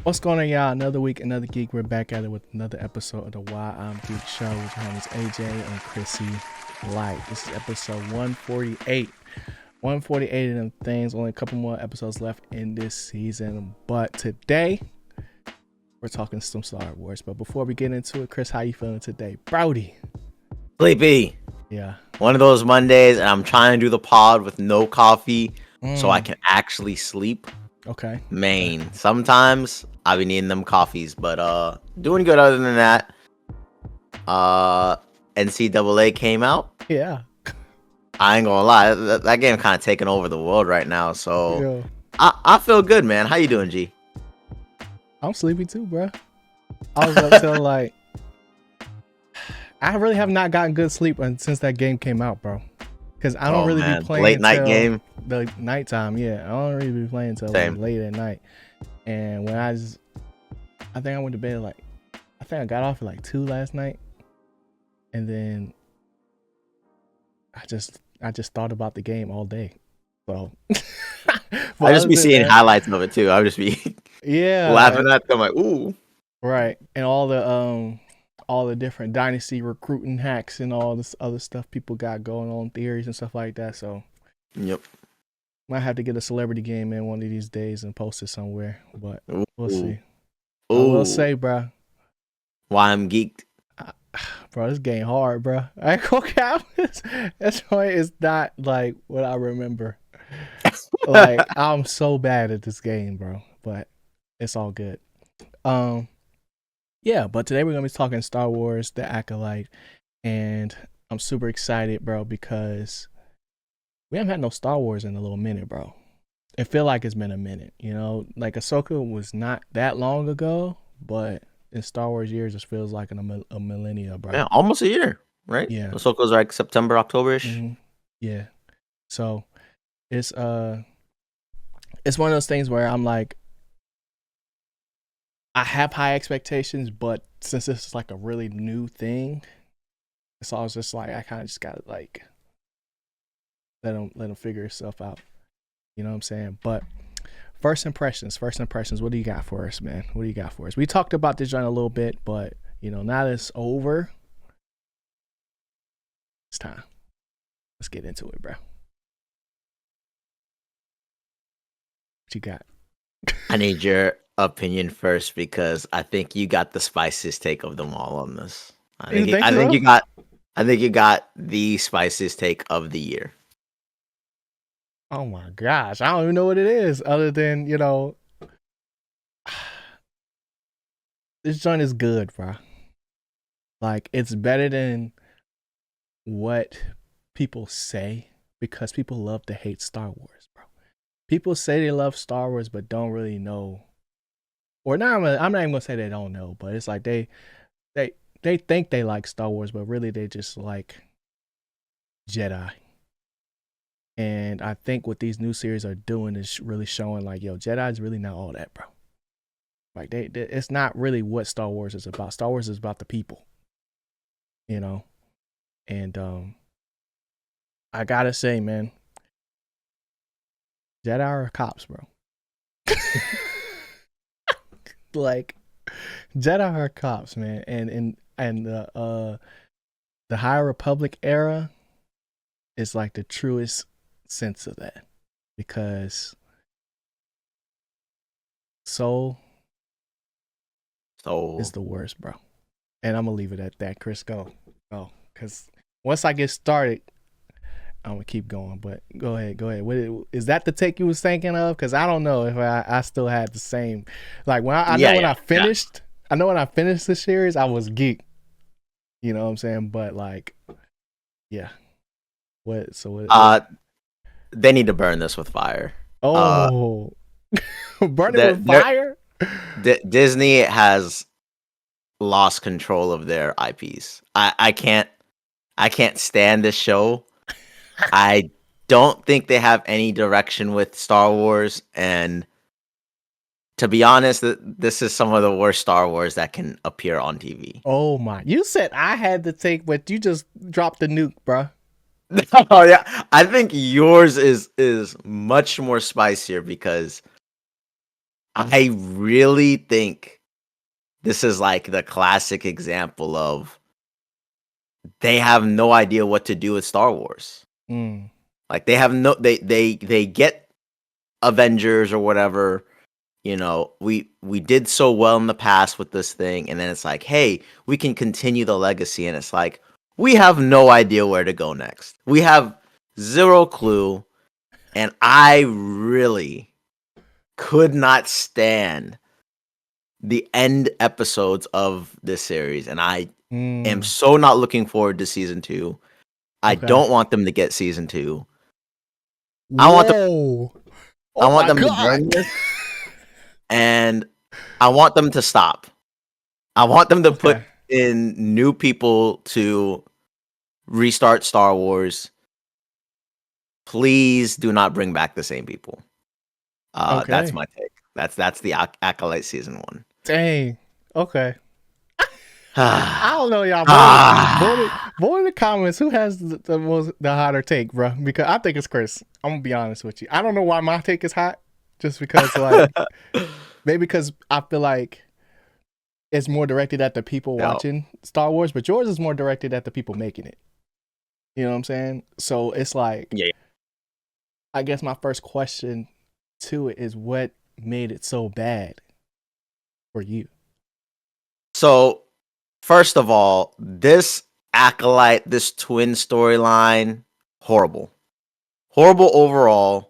What's going on, y'all? Another week, another geek. We're back at it with another episode of the Why I'm Geek Show with your homies AJ and Chrissy Light. This is episode 148. 148 of them things. Only a couple more episodes left in this season. But today, we're talking some Star Wars. But before we get into it, Chris, how you feeling today? Brody. Sleepy. Yeah. One of those Mondays, and I'm trying to do the pod with no coffee so I can actually sleep. Okay. Man, sometimes I be needing them coffees, but doing good other than that. NCAA came out. Yeah. I ain't gonna lie, that game kind of taking over the world right now, so Yeah. I feel good, man. How you doing, G? I'm sleepy too, bro. I was up till like I really have not gotten good sleep since that game came out, bro. Because I don't really be playing late night till game. the nighttime. Yeah, I don't really be playing till like late at night. And when I think I went to bed I think I got off at like 2 last night, and then I just thought about the game all day. So I just be seeing highlights of it too. I just be laughing at them like, ooh. Right, and all the different dynasty recruiting hacks and all this other stuff people got going on, theories and stuff like that. So, yep, might have to get a celebrity game in one of these days and post it somewhere, but we'll see. I will say, bro, why I'm geeked, bro. This game hard, bro. I ain't gonna count. That's why it's not like what I remember. Like I'm so bad at this game, bro, but it's all good. Yeah, but today we're gonna be talking Star Wars, the Acolyte, and I'm super excited, bro, because we haven't had no Star Wars in a little minute, bro. It feel like it's been a minute, you know. Like Ahsoka was not that long ago, but in Star Wars years, it feels like a millennia, bro. Yeah, almost a year, right? Yeah. Ahsoka's like September, October-ish. Mm-hmm. Yeah. So it's one of those things where I'm like, I have high expectations, but since this is like a really new thing, it's always just like I kind of just gotta like let them figure itself out. You know what I'm saying? But first impressions. What do you got for us, man? What do you got for us? We talked about this joint a little bit, but you know, now that it's over, it's time. Let's get into it, bro. What you got? I need your opinion first because I think you got the spiciest take of them all on this. I think you got the spiciest take of the year. Oh my gosh, I don't even know what it is other than, you know, this joint is good, bro. Like it's better than what people say because people love to hate Star Wars, bro. People say they love Star Wars but don't really know. Or now I'm not even gonna say they don't know, but it's like they think they like Star Wars, but really they just like Jedi. And I think what these new series are doing is really showing like, yo, Jedi's really not all that, bro. Like they it's not really what Star Wars is about. Star Wars is about the people, you know. And I gotta say, man, Jedi are cops, bro. Like Jedi are cops, man, and the High Republic era is like the truest sense of that, because Soul is the worst, bro. And I'm gonna leave it at that. Chris, go, because once I get started, I'm gonna keep going. But go ahead. What is that the take you was thinking of? Because I don't know if I still had the same. Like when I know when I finished the series, I was geeked. You know what I'm saying? But like, yeah. What? So what? They need to burn this with fire. Oh, burn it with fire. Disney has lost control of their IPs. I can't stand this show. I don't think they have any direction with Star Wars, and to be honest, this is some of the worst Star Wars that can appear on TV. Oh my! You said I had to take, but you just dropped the nuke, bro. Oh yeah, I think yours is much more spicier because I really think this is like the classic example of they have no idea what to do with Star Wars. Mm. Like they have no they get Avengers or whatever. You know, we did so well in the past with this thing, and then it's like, hey, we can continue the legacy, and it's like we have no idea where to go next. We have zero clue, and I really could not stand the end episodes of this series, and I am Mm. so not looking forward to season 2. I Okay. don't want them to get season 2. I want them Whoa. I Oh want my them to God. burn this, and I want them to stop. I want them to put Okay. in new people to restart Star Wars. Please do not bring back the same people. That's Okay. my take. That's the Acolyte season 1. Dang. Okay. I don't Ah. know, y'all. Ah. Vote in the comments. Who has the hotter take, bro? Because I think it's Chris. I'm gonna be honest with you. I don't know why my take is hot. Just because, like, maybe because I feel like it's more directed at the people No. watching Star Wars, but yours is more directed at the people making it. You know what I'm saying? So it's like, Yeah. I guess my first question to it is, what made it so bad for you? So, first of all, this Acolyte, this twin storyline, horrible. Horrible overall.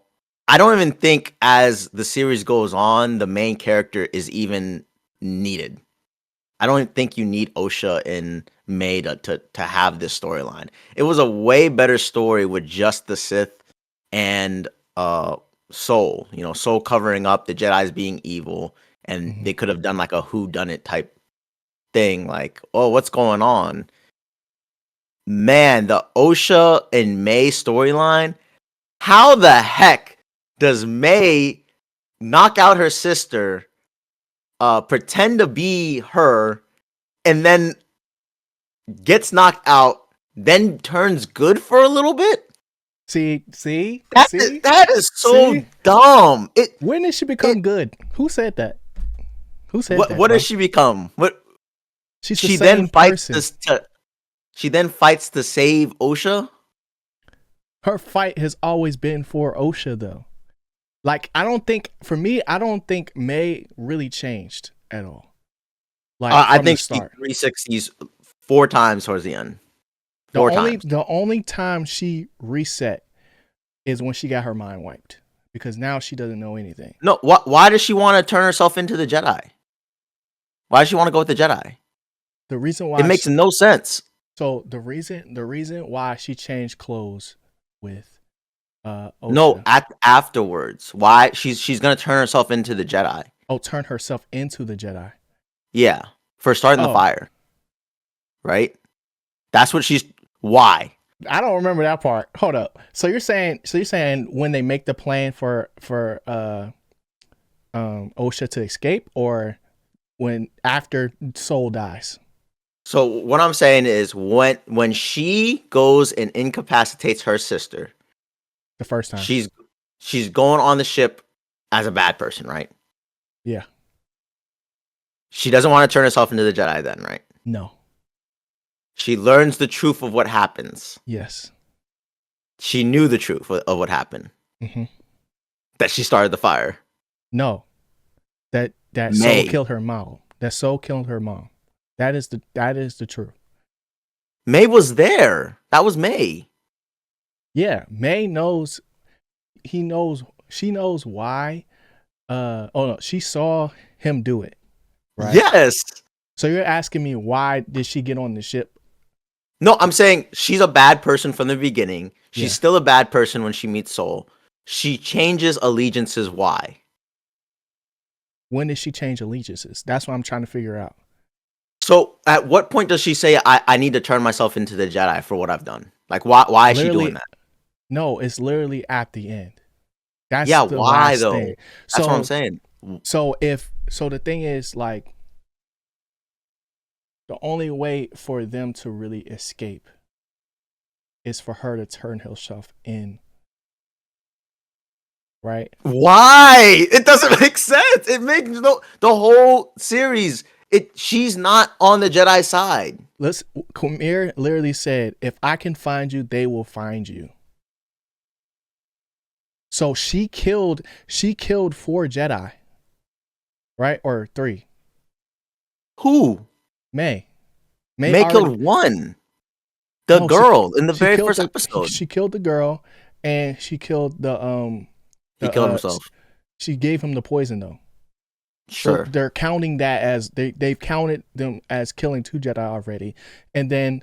I don't even think as the series goes on, the main character is even needed. I don't even think you need Osha and May to have this storyline. It was a way better story with just the Sith and Soul. You know, Soul covering up the Jedi's being evil, and Mm-hmm. they could have done like a who done it type thing, like, oh, what's going on? Man, the Osha and May storyline. How the heck does May knock out her sister, pretend to be her, and then gets knocked out, then turns good for a little bit? See, see, That is so see. dumb. When did she It become good? Who said that? Who said what that, what does bro? she become? What She's the she then same fights person. this to she then fights to save Osha? Her fight has always been for Osha, though. Like, I don't think, for me, I don't think May really changed at all. Like, I from the think she start. 360s 4 times towards the end. The Four only times. the only time she reset is when she got her mind wiped. Because now she doesn't know anything. No, why does she want to turn herself into the Jedi? Why does she want to go with the Jedi? The reason It why makes no sense. so the reason why she changed clothes with No, Osha. afterwards. Why she's gonna turn herself into the Jedi. Oh, turn herself into the Jedi. Yeah, for starting the Oh, fire, right? That's what she's. Why? I don't remember that part. Hold up. So you're saying when they make the plan for Osha to escape, or when after Soul dies So what I'm saying is when she goes and incapacitates her sister, the first time. she's she's going on the ship as a bad person, right? Yeah. She doesn't want to turn herself into the Jedi then, right? No. She learns the truth of what happens. Yes. She knew the truth of what happened. Hmm. That she started the fire. No. That Soul May. killed her mom. That Soul killed her mom. That is the truth. May was there. That was May. Yeah. May knows. He knows. She knows why. Oh no. She saw him do it. Right. Yes. So you're asking me, why did she get on the ship? No, I'm saying she's a bad person from the beginning. She's Yeah. still a bad person when she meets Soul. She changes allegiances. Why? When did she change allegiances? That's what I'm trying to figure out. So at what point does she say I need to turn myself into the Jedi for what I've done? Like why is she doing Literally, that? no, it's literally at the end. That's Yeah, the why last thing. though? That's what I'm So saying. so the thing is, like, the only way for them to really escape is for her to turn herself in right? Why? It doesn't make sense. It makes the whole series. She's not on the Jedi side. Kumir literally said, "If I can find you, they will find you." So she killed 4 Jedi, right? Or 3. Who? May May already killed one. The no, girl in the she very killed first episode. she killed the girl, and she killed He the killed himself. she gave him the poison though. So Sure. they're counting that as they've counted them as killing 2 Jedi already. And then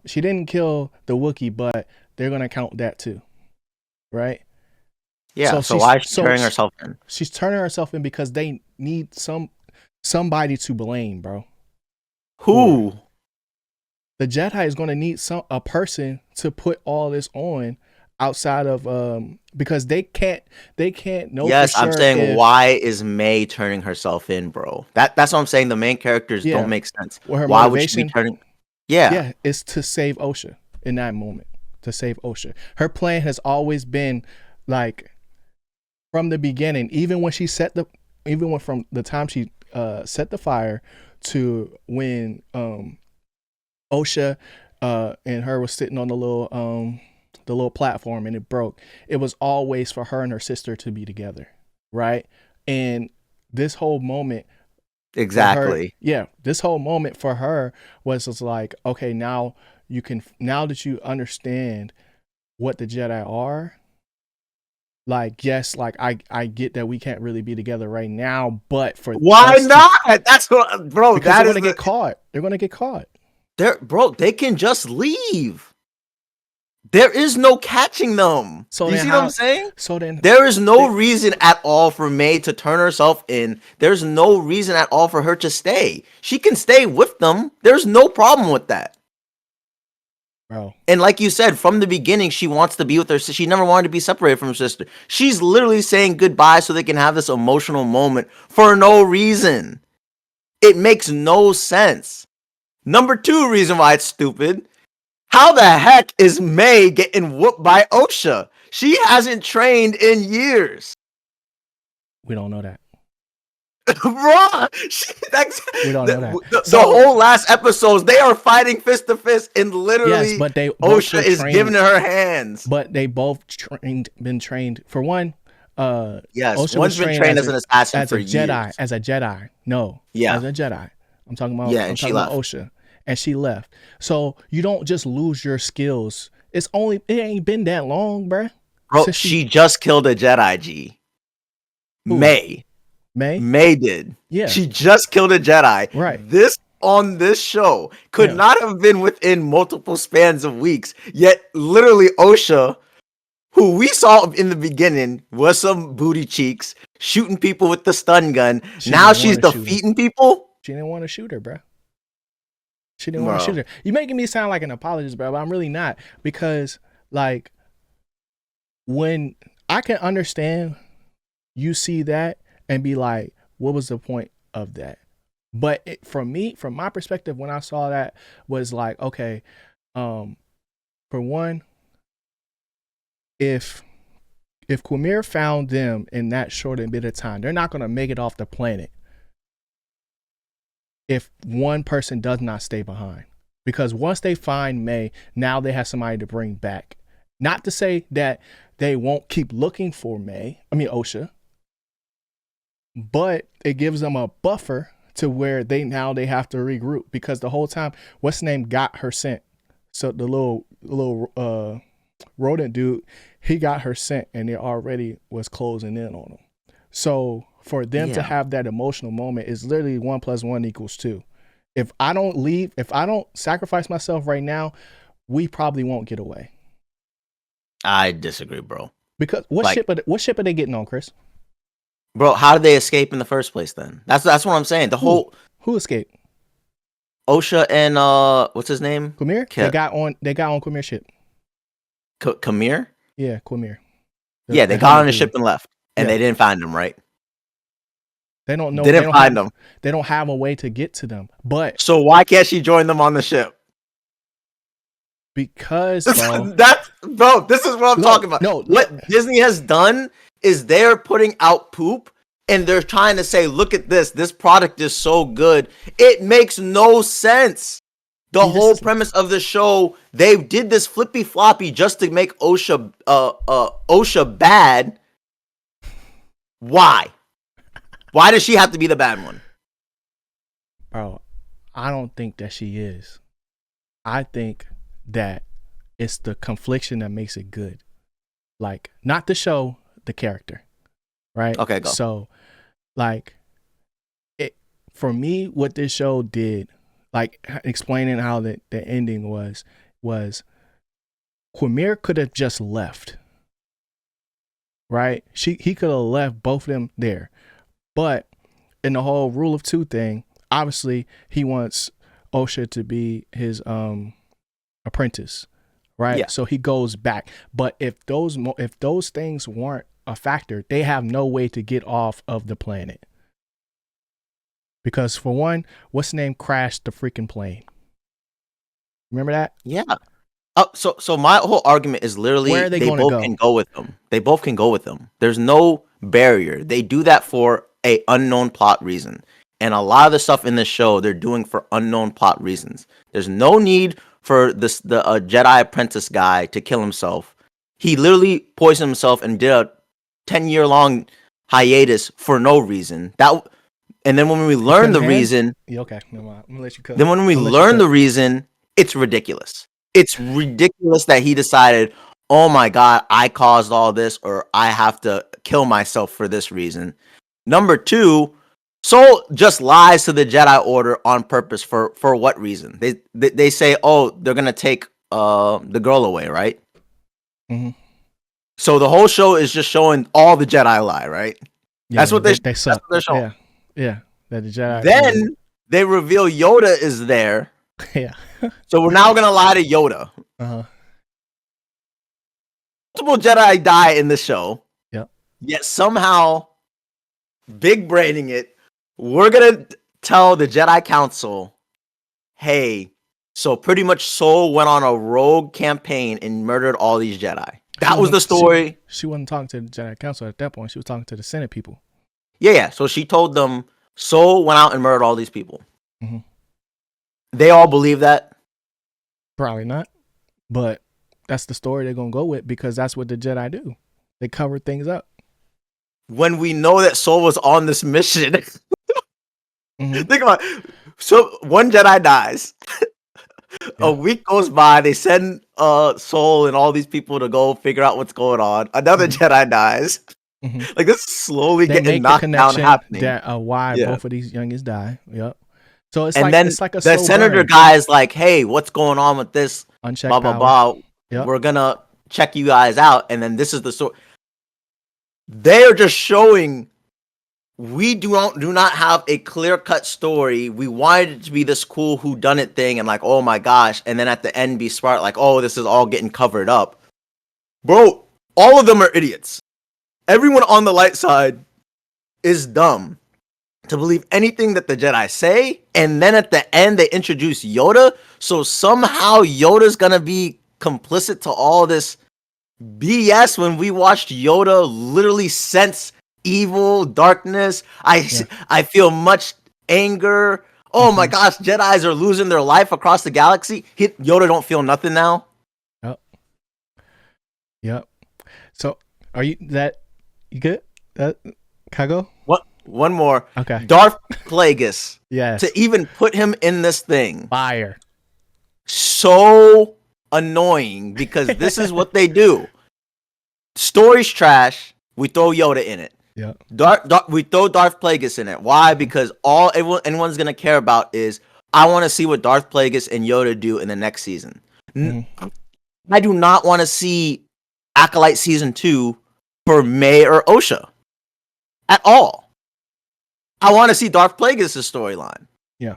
she didn't kill the Wookiee, but they're gonna count that too. Right? Yeah. So why is she turning she's herself in? She's turning herself in because they need somebody to blame, bro. Who? The Jedi is gonna need a person to put all this on outside of because they can't know Yes, for I'm sure saying if why is May turning herself in, bro? That's what I'm saying. The main characters yeah, don't make sense. or her Why would she be motivation turning? Yeah. yeah, is to save Osha in that moment. To save Osha. Her plan has always been like from the beginning, even when from the time she set the fire to when Osha and her was sitting on the little platform and it broke. It was always for her and her sister to be together, right? And this whole moment Exactly. this whole moment for her was just like, okay, now that you understand what the Jedi are, like, yes, like I get that we can't really be together right now, but for Why not? That's what, bro. because That they're is gonna get caught. They're gonna get caught. bro. They can just leave. There is no catching them. So Do you then see what I'm how? saying? So then There is no reason at all for May to turn herself in. There's no reason at all for her to stay. She can stay with them. There's no problem with that. bro. And like you said, from the beginning, she wants to be with her sister. She never wanted to be separated from her sister. She's literally saying goodbye so they can have this emotional moment for no reason. It makes no sense. Number 2 reason why it's stupid. How the heck is May getting whooped by Osha? She hasn't trained in years. We don't know that. Bruh, We don't know that. The whole last episodes, they are fighting fist to fist, and literally, yes, but they both Osha is giving her hands. But they both been trained. For one, yes, Osha one's was been trained as an assassin as for a Jedi, years. as a Jedi. No, Yeah, as a Jedi. I'm talking about. yeah, I'm and she talking about left. Osha, and she left. So you don't just lose your skills. It ain't been that long, bruh. Bro, she just killed a Jedi. G. Who? May did. Yeah, she just killed a Jedi. Right. This on this show could not have been within multiple spans of weeks. Yet, literally, Osha, who we saw in the beginning, was some booty cheeks shooting people with the stun gun. Now she's defeating people. She didn't want to shoot her, bruh. She didn't want to shoot her. You're making me sound like an apologist, bro, but I'm really not. Because, like, when I can understand you see that and be like, what was the point of that? But from my perspective, when I saw that, was like, okay, for one, if Quamir found them in that short bit of time, they're not going to make it off the planet if one person does not stay behind. Because once they find May, now they have somebody to bring back. Not to say that they won't keep looking for Osha, but it gives them a buffer to where they have to regroup, because the whole time, what's name got her sent. So the little rodent dude, he got her sent, and it already was closing in on him. So for them to have that emotional moment is literally 1 + 1 = 2. If I don't leave, if I don't sacrifice myself right now, we probably won't get away. I disagree, bro. Because what ship are they getting on, Chris? Bro, how did they escape in the first place then? That's what I'm saying. Who escaped? Osha and what's his name? Quamir? They got on Quamir's ship. Quamir? Yeah, Quamir. They got on the ship and left. And they didn't find him, right? They don't know. They didn't find them. They don't have a way to get to them. But so why can't she join them on the ship? Because, bro, Bro, this is what I'm talking about. No, What Disney has done is they're putting out poop and they're trying to say, look at this. This product is so good. It makes no sense. The whole premise of the show, they did this flippy floppy just to make OSHA bad. Why? Why does she have to be the bad one? Bro, I don't think that she is. I think that it's the confliction that makes it good. Like, not the show, the character. Right? Okay, go. So, like, it for me, what this show did, like explaining how the ending was Quimir could have just left. Right? He could have left both of them there. But in the whole rule of two thing, obviously he wants OSHA to be his apprentice, right? Yeah. So he goes back. But if those things weren't a factor, they have no way to get off of the planet. Because for one, what's the name crashed the freaking plane? Remember that? Yeah. So my whole argument is literally where are they both go? can go with them. They both can go with them. There's no barrier. They do that for a unknown plot reason. And a lot of the stuff in the show they're doing for unknown plot reasons. There's no need for the Jedi apprentice guy to kill himself. He literally poisoned himself and did a 10-year-long hiatus for no reason. And then when we learn the reason, okay, never mind. I'm gonna let you cut. Then when we learn the reason, it's ridiculous. It's ridiculous that he decided, oh my God, I caused all this, or I have to kill myself for this reason. Number two, Soul just lies to the Jedi Order on purpose for what reason? They say, oh, they're gonna take the girl away, right? Mm-hmm. So the whole show is just showing all the Jedi lie, right? Yeah, that's what they suck. That's what they're showing. Yeah. That the Jedi. Then they reveal Yoda is there. Yeah. So we're now gonna lie to Yoda. Uh-huh. Multiple Jedi die in the show. Yep. Yet somehow, big braining it, we're gonna tell the Jedi Council, hey, so pretty much Soul went on a rogue campaign and murdered all these Jedi. That was the story. She wasn't talking to the Jedi Council at that point. She was talking to the Senate people. Yeah. So she told them Soul went out and murdered all these people. Mm-hmm. They all believe that? Probably not. But that's the story they're going to go with because that's what the Jedi do. They cover things up. When we know that Soul was on this mission. Mm-hmm. Think about it. So one Jedi dies. Yeah. A week goes by. They send Soul and all these people to go figure out what's going on. Another Jedi dies. Mm-hmm. Like this is slowly they getting knocked down happening. That why both of these youngins die. Yep. So it's like a the senator guy is like, hey, what's going on with this? Unchecked blah, blah, blah. Yep. We're going to check you guys out. And then this is the story. They're just showing we do not have a clear-cut story. We wanted it to be this cool whodunit thing and like, oh my gosh. And then at the end be smart, like, oh, this is all getting covered up. Bro, all of them are idiots. Everyone on the light side is dumb to believe anything that the Jedi say, and then at the end they introduce Yoda, so somehow Yoda's gonna be complicit to all this BS when we watched Yoda literally sense evil, darkness. I feel much anger. Oh my gosh, Jedis are losing their life across the galaxy. Yoda don't feel nothing now. Yep. So are you good? Can I go? What? One more. Okay. Darth Plagueis. Yes. To even put him in this thing. Fire. So annoying because this is what they do. Story's trash. We throw Yoda in it. Yeah. We throw Darth Plagueis in it. Why? Because anyone's gonna care about is I want to see what Darth Plagueis and Yoda do in the next season. I do not want to see Acolyte season 2 for May or OSHA at all. I want to see Darth Plagueis' storyline. Yeah.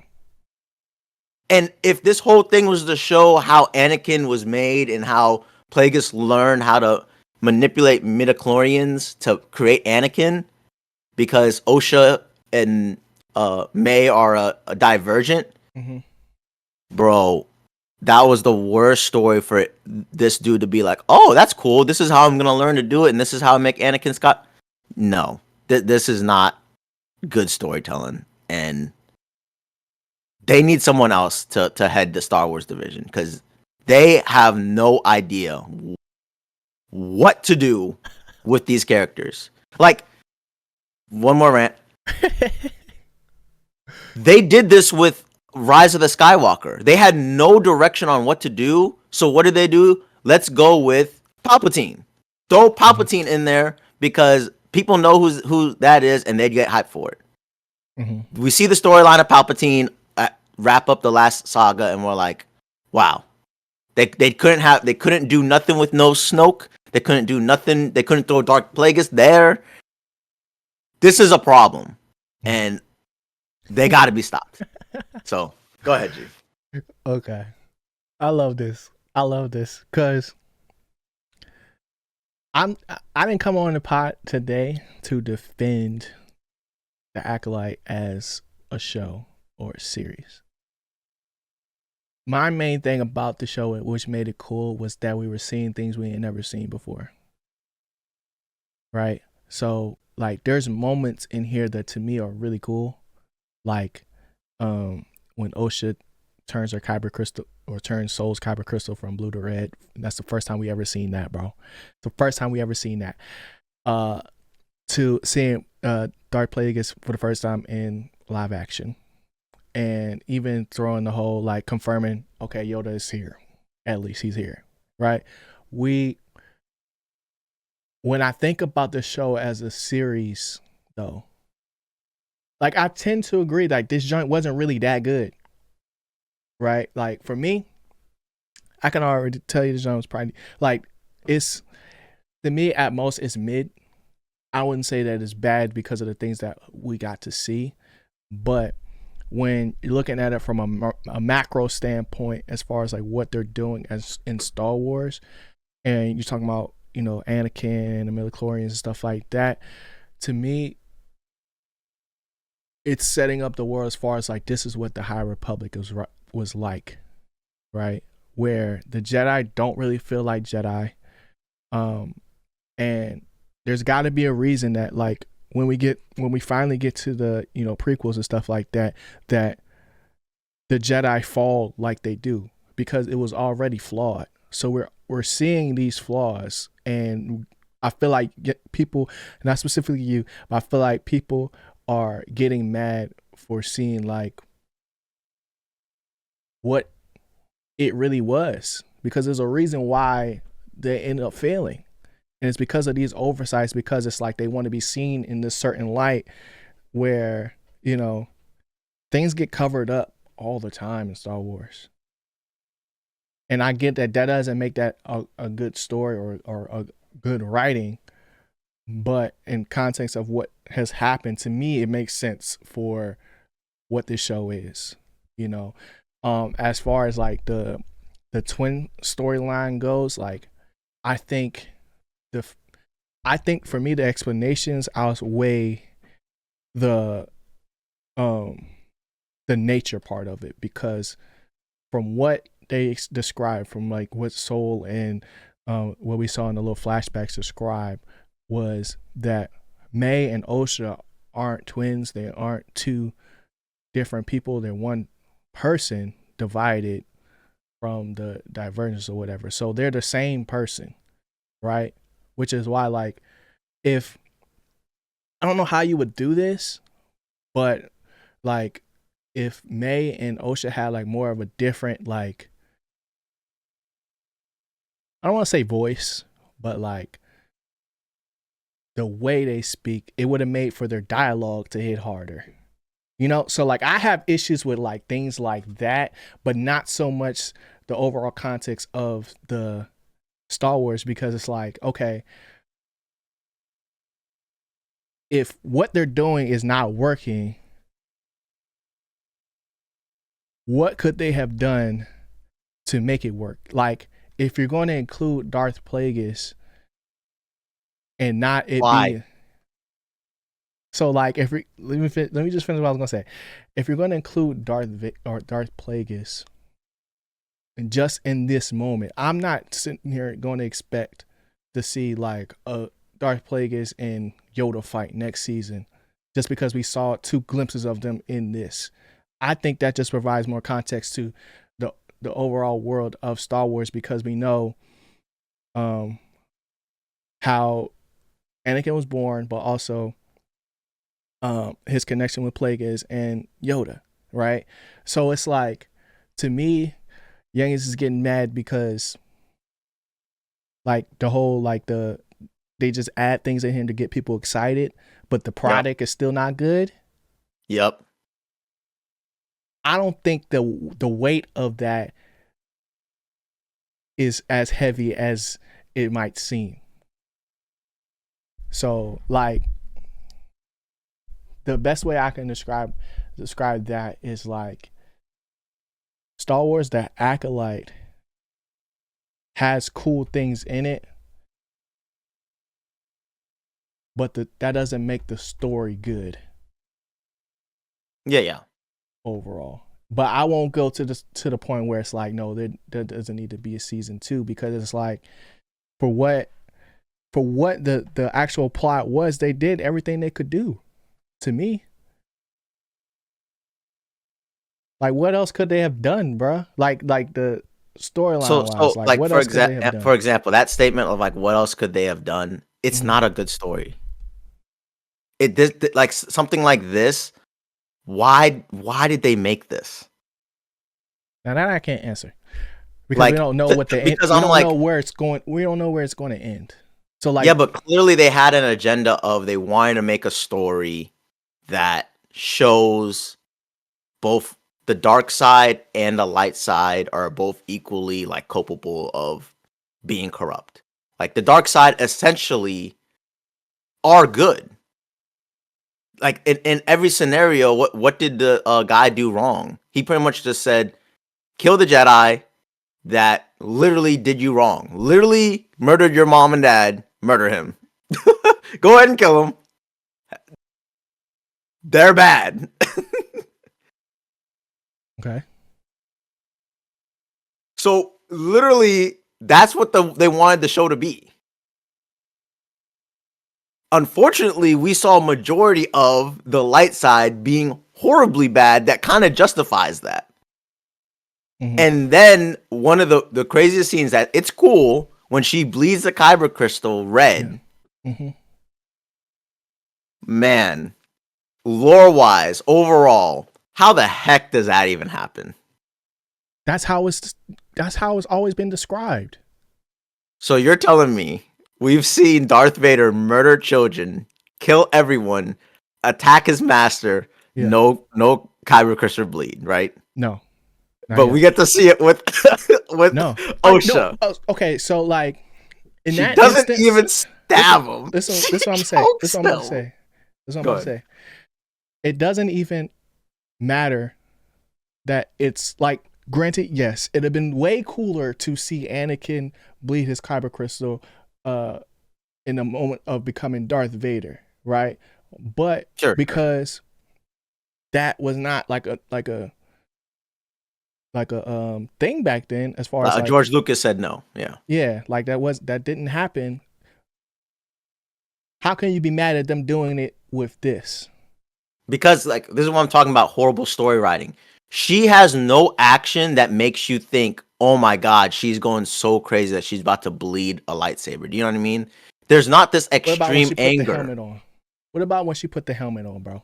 And if this whole thing was to show how Anakin was made and how Plagueis learned how to manipulate midichlorians to create Anakin, because OSHA and May are a divergent, bro, that was the worst story for this dude to be like, oh, that's cool. This is how I'm gonna learn to do it, and this is how I make Anakin Scott. No, this is not good storytelling, and they need someone else to head the Star Wars division because they have no idea what to do with these characters. Like, one more rant. They did this with Rise of the Skywalker. They had no direction on what to do. So what did they do? Let's go with Palpatine. Throw Palpatine in there because people know who that is and they get hyped for it. We see the storyline of Palpatine wrap up the last saga, and we're like, wow. They couldn't do nothing with no Snoke. They couldn't do nothing. They couldn't throw Darth Plagueis there. This is a problem, and they got to be stopped. So go ahead, G. Okay, I love this because I didn't come on the pod today to defend the Acolyte as a show or a series. My main thing about the show, which made it cool, was that we were seeing things we had never seen before. Right? So, like, there's moments in here that to me are really cool. Like, when Osha turns her kyber crystal or turns Soul's kyber crystal from blue to red. That's the first time we ever seen that, bro. It's the first time we ever seen that. To seeing Darth Plagueis for the first time in live action. And even throwing the whole, like, confirming, okay, Yoda is here. At least he's here, right? When I think about the show as a series, though, like, I tend to agree, like, this joint wasn't really that good, right? Like, for me, I can already tell you the joint was probably, like, it's, to me, at most, it's mid. I wouldn't say that it's bad because of the things that we got to see, but when you're looking at it from a macro standpoint, as far as like what they're doing as in Star Wars, and you're talking about, you know, Anakin and the midichlorians and stuff like that, to me, it's setting up the world as far as like this is what the High Republic was like, right? Where the Jedi don't really feel like Jedi, and there's got to be a reason that, like, when we finally get to the, you know, prequels and stuff like that, that the Jedi fall like they do because it was already flawed. So we're seeing these flaws, and I feel like people, not specifically you, but I feel like people are getting mad for seeing like what it really was, because there's a reason why they end up failing. And it's because of these oversights, because it's like they want to be seen in this certain light where, you know, things get covered up all the time in Star Wars. And I get that doesn't make that a good story or a good writing. But in context of what has happened, to me, it makes sense for what this show is, you know. As far as like the twin storyline goes, like, I think for me the explanations outweigh the nature part of it, because from what they described, from like what Soul and what we saw in the little flashbacks describe, was that May and Osha aren't twins. They aren't two different people. They're one person divided from the divergence or whatever. So they're the same person, right? Which is why, like, if I don't know how you would do this, but like if May and Osha had like more of a different, like, I don't want to say voice, but like the way they speak, it would have made for their dialogue to hit harder. You know, so like I have issues with like things like that, but not so much the overall context of the Star Wars, because it's like, okay, if what they're doing is not working, what could they have done to make it work? Like, if you're going to include Darth Plagueis and not it Why? be so, like, if we let me just finish what I was gonna say. If you're going to include Darth Plagueis And just in this moment, I'm not sitting here going to expect to see like a Darth Plagueis and Yoda fight next season just because we saw 2 glimpses of them in this. I think that just provides more context to the overall world of Star Wars because we know how Anakin was born, but also his connection with Plagueis and Yoda, right? So it's like, to me, Youngins is getting mad because like the whole like they just add things in him to get people excited, but the product is still not good. Yep. I don't think the weight of that is as heavy as it might seem. So like the best way I can describe that is like Star Wars, that Acolyte has cool things in it, but that doesn't make the story good. Yeah. Overall. But I won't go to the point where it's like, no, there doesn't need to be a season 2, because it's like for what the actual plot was, they did everything they could do. To me, like what else could they have done, bruh? Like the storyline wise, like what else could they have done? For example, that statement of like what else could they have done? It's not a good story. Like something like this. Why did they make this? Now that I can't answer because like, we don't know what the end. We don't know where it's going. We don't know where it's going to end. So like, yeah, but clearly they had an agenda of they wanted to make a story that shows both the dark side and the light side are both equally like culpable of being corrupt. Like the dark side essentially are good. Like in every scenario, what did the guy do wrong? He pretty much just said, kill the Jedi that literally did you wrong. Literally murdered your mom and dad. Murder him. Go ahead and kill him. They're bad. Okay. So literally, that's what they wanted the show to be. Unfortunately, we saw a majority of the light side being horribly bad that kind of justifies that. Mm-hmm. And then one of the craziest scenes that it's cool when she bleeds the kyber crystal red. Yeah. Mm-hmm. Man, lore-wise, overall, how the heck does that even happen? That's how it's always been described. So you're telling me we've seen Darth Vader murder children, kill everyone, attack his master, no kyber crystal bleed, right? No. But we get to see it with Osha. No. Okay, so like in she that doesn't instance, even stab him. This is what I'm saying. This is what I'm gonna say. This is what I'm gonna say. It doesn't even matter that it's like, granted, yes, it'd have been way cooler to see Anakin bleed his kyber crystal in the moment of becoming Darth Vader, right? But because that was not like a thing back then, as far as like, George Lucas said no. Yeah, like that didn't happen. How can you be mad at them doing it with this? Because like this is what I'm talking about, horrible story writing. She has no action that makes you think, oh my God, she's going so crazy that she's about to bleed a lightsaber. Do you know what I mean? There's not this extreme anger. What about when she put the helmet on, bro?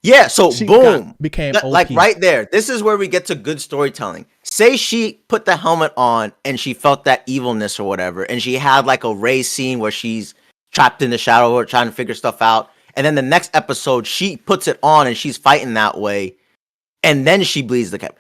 Yeah, so she boom. Became OP. Like right there. This is where we get to good storytelling. Say she put the helmet on and she felt that evilness or whatever, and she had like a Rey scene where she's trapped in the shadow or trying to figure stuff out. And then the next episode, she puts it on and she's fighting that way. And then she bleeds the cap.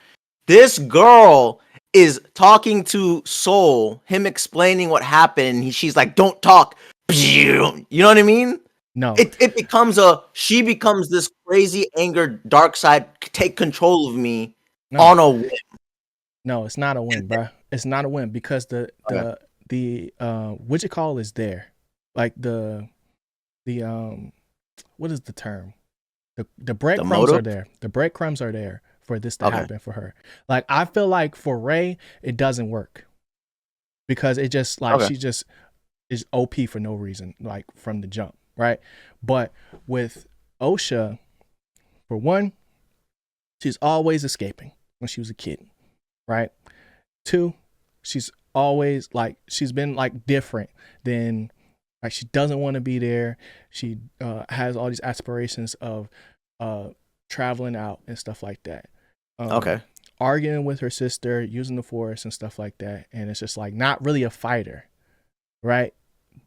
This girl is talking to Soul, him explaining what happened. She's like, don't talk. You know what I mean? No. It becomes she becomes this crazy anger, dark side, take control of me on a whim. No, it's not a whim, bro. It's not a whim because the what you call is there. Like the what is the term? The breadcrumbs are there. The breadcrumbs are there for this to Okay. happen for her. Like I feel like for Rey, it doesn't work because it just like Okay. she just is OP for no reason, like from the jump, right? But with Osha, for one, she's always escaping when she was a kid, right? Two, she's always like she's been like different than like she doesn't want to be there. She has all these aspirations of traveling out and stuff like that. Okay. Arguing with her sister, using the force and stuff like that, and it's just like not really a fighter, right?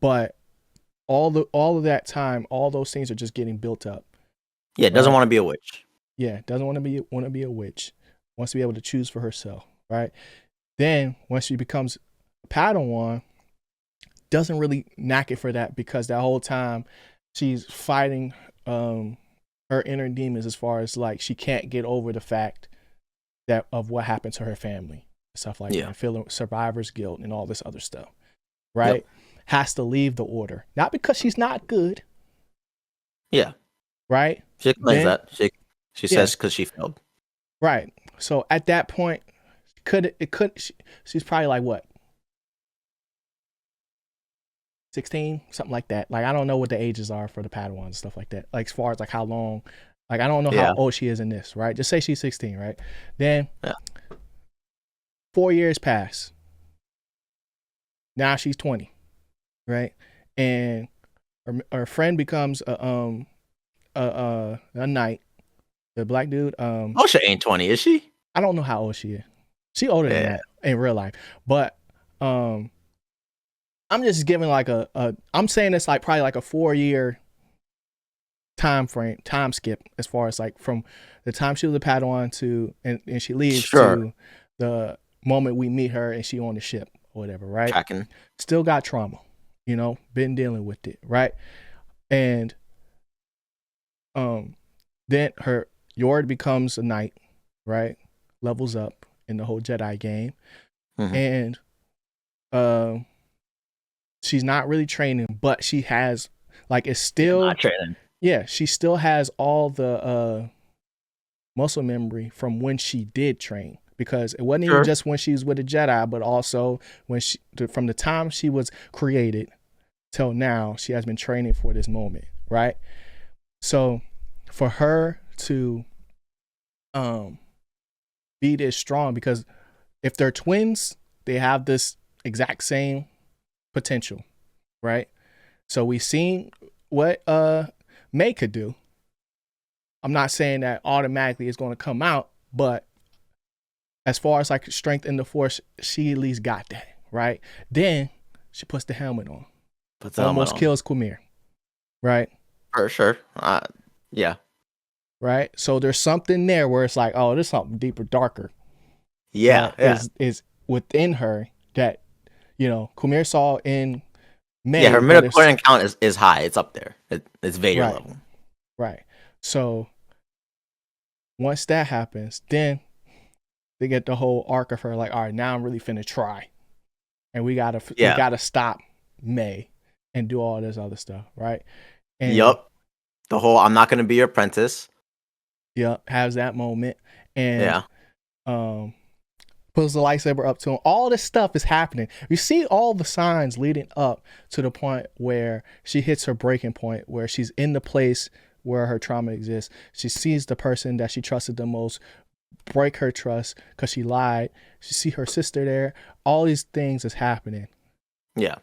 But all of that time, all those things are just getting built up. Yeah, doesn't Right. want to be a witch. Yeah, doesn't want to be a witch. Wants to be able to choose for herself, right? Then once she becomes a Padawan, doesn't really knack it for that because that whole time she's fighting her inner demons as far as like she can't get over the fact that of what happened to her family, stuff like that, feeling survivor's guilt and all this other stuff, right? Yep. Has to leave the order, not because she's not good, Yeah. right? She explains that. She says because she failed. Right. So at that point, she's probably like what? 16, something like that. Like I don't know what the ages are for the Padawans and stuff like that. Like as far as like how long, like I don't know how old she is in this, right? Just say she's 16, right? Then 4 years pass. Now she's 20, right? And her friend becomes a knight. The black dude. Osha ain't 20, is she? I don't know how old she is. She older than that in real life, but I'm just giving like I'm saying it's like probably like a 4-year time skip as far as like from the time she was a Padawan to and she leaves to the moment we meet her and she on the ship or whatever, right? Tracking. Still got trauma, been dealing with it, right? And then her Yord becomes a knight, right? Levels up in the whole Jedi game, and she's not really training, but she has like it's still not training. Yeah, she still has all the muscle memory from when she did train, because it wasn't even just when she was with a Jedi, but also when from the time she was created till now, she has been training for this moment, right? So for her to be this strong, because if they're twins, they have this exact same potential, right? So we seen what May could do. I'm not saying that automatically it's going to come out, but as far as like strength in the force, she at least got that, right? Then she puts the helmet on. Almost kills Quimir, right? For sure. Yeah. Right? So there's something there where it's like, oh, there's something deeper, darker. Yeah. Is within her that, Quimir saw in May. Yeah, her midichlorian count is high. It's up there. It's Vader level. Right. So once that happens, then they get the whole arc of her like, all right, now I'm really finna try. And we gotta stop May and do all this other stuff, right? And the whole I'm not gonna be your apprentice. Has that moment. And pulls the lightsaber up to him. All this stuff is happening. You see all the signs leading up to the point where she hits her breaking point, where she's in the place where her trauma exists. She sees the person that she trusted the most break her trust because she lied. She see her sister there. All these things is happening. Yeah.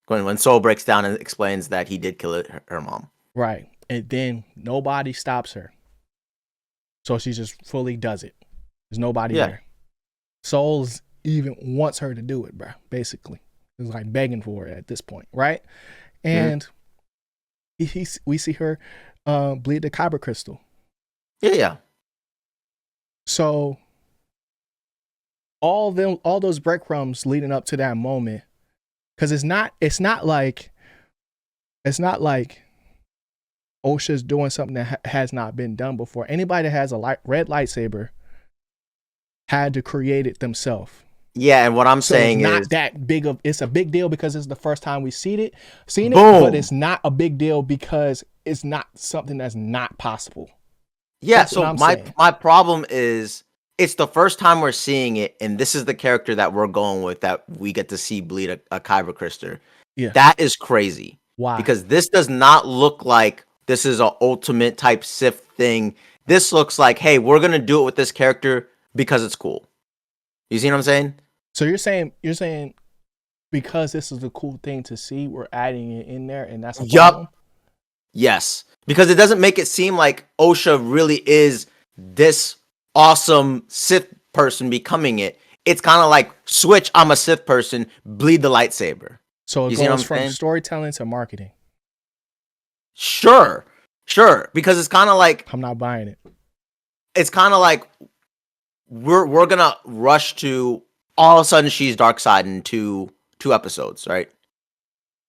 When Soul breaks down and explains that he did kill her mom. Right. And then nobody stops her. So she just fully does it. There's nobody there. Soul even wants her to do it, bro. Basically, it's like begging for it at this point, right? And we see her bleed the kyber crystal. Yeah. So all those breadcrumbs leading up to that moment, because it's not like Osha's doing something that has not been done before. Anybody that has a red lightsaber had to create it themselves. Yeah, and what I'm saying it's is not that big of. It's a big deal because it's the first time we've seen it, but it's not a big deal because it's not something that's not possible. Yeah, That's what so I'm saying. my problem is it's the first time we're seeing it, and this is the character that we're going with that we get to see bleed a Kyber Krister. Yeah. That is crazy Why? because this does not look like this is a ultimate type Sith thing. This looks like, hey, we're gonna do it with this character because it's cool. You see what I'm saying? So you're saying because this is a cool thing to see, we're adding it in there, and that's a problem. Yup. Yes, because it doesn't make it seem like Osha really is this awesome Sith person becoming it. It's kind of like switch. I'm a Sith person. Bleed the lightsaber. So it You see what goes I'm from saying? storytelling to marketing. Sure, sure. Because it's kind of like I'm not buying it. we're gonna rush to all of a sudden she's dark side in two episodes, right?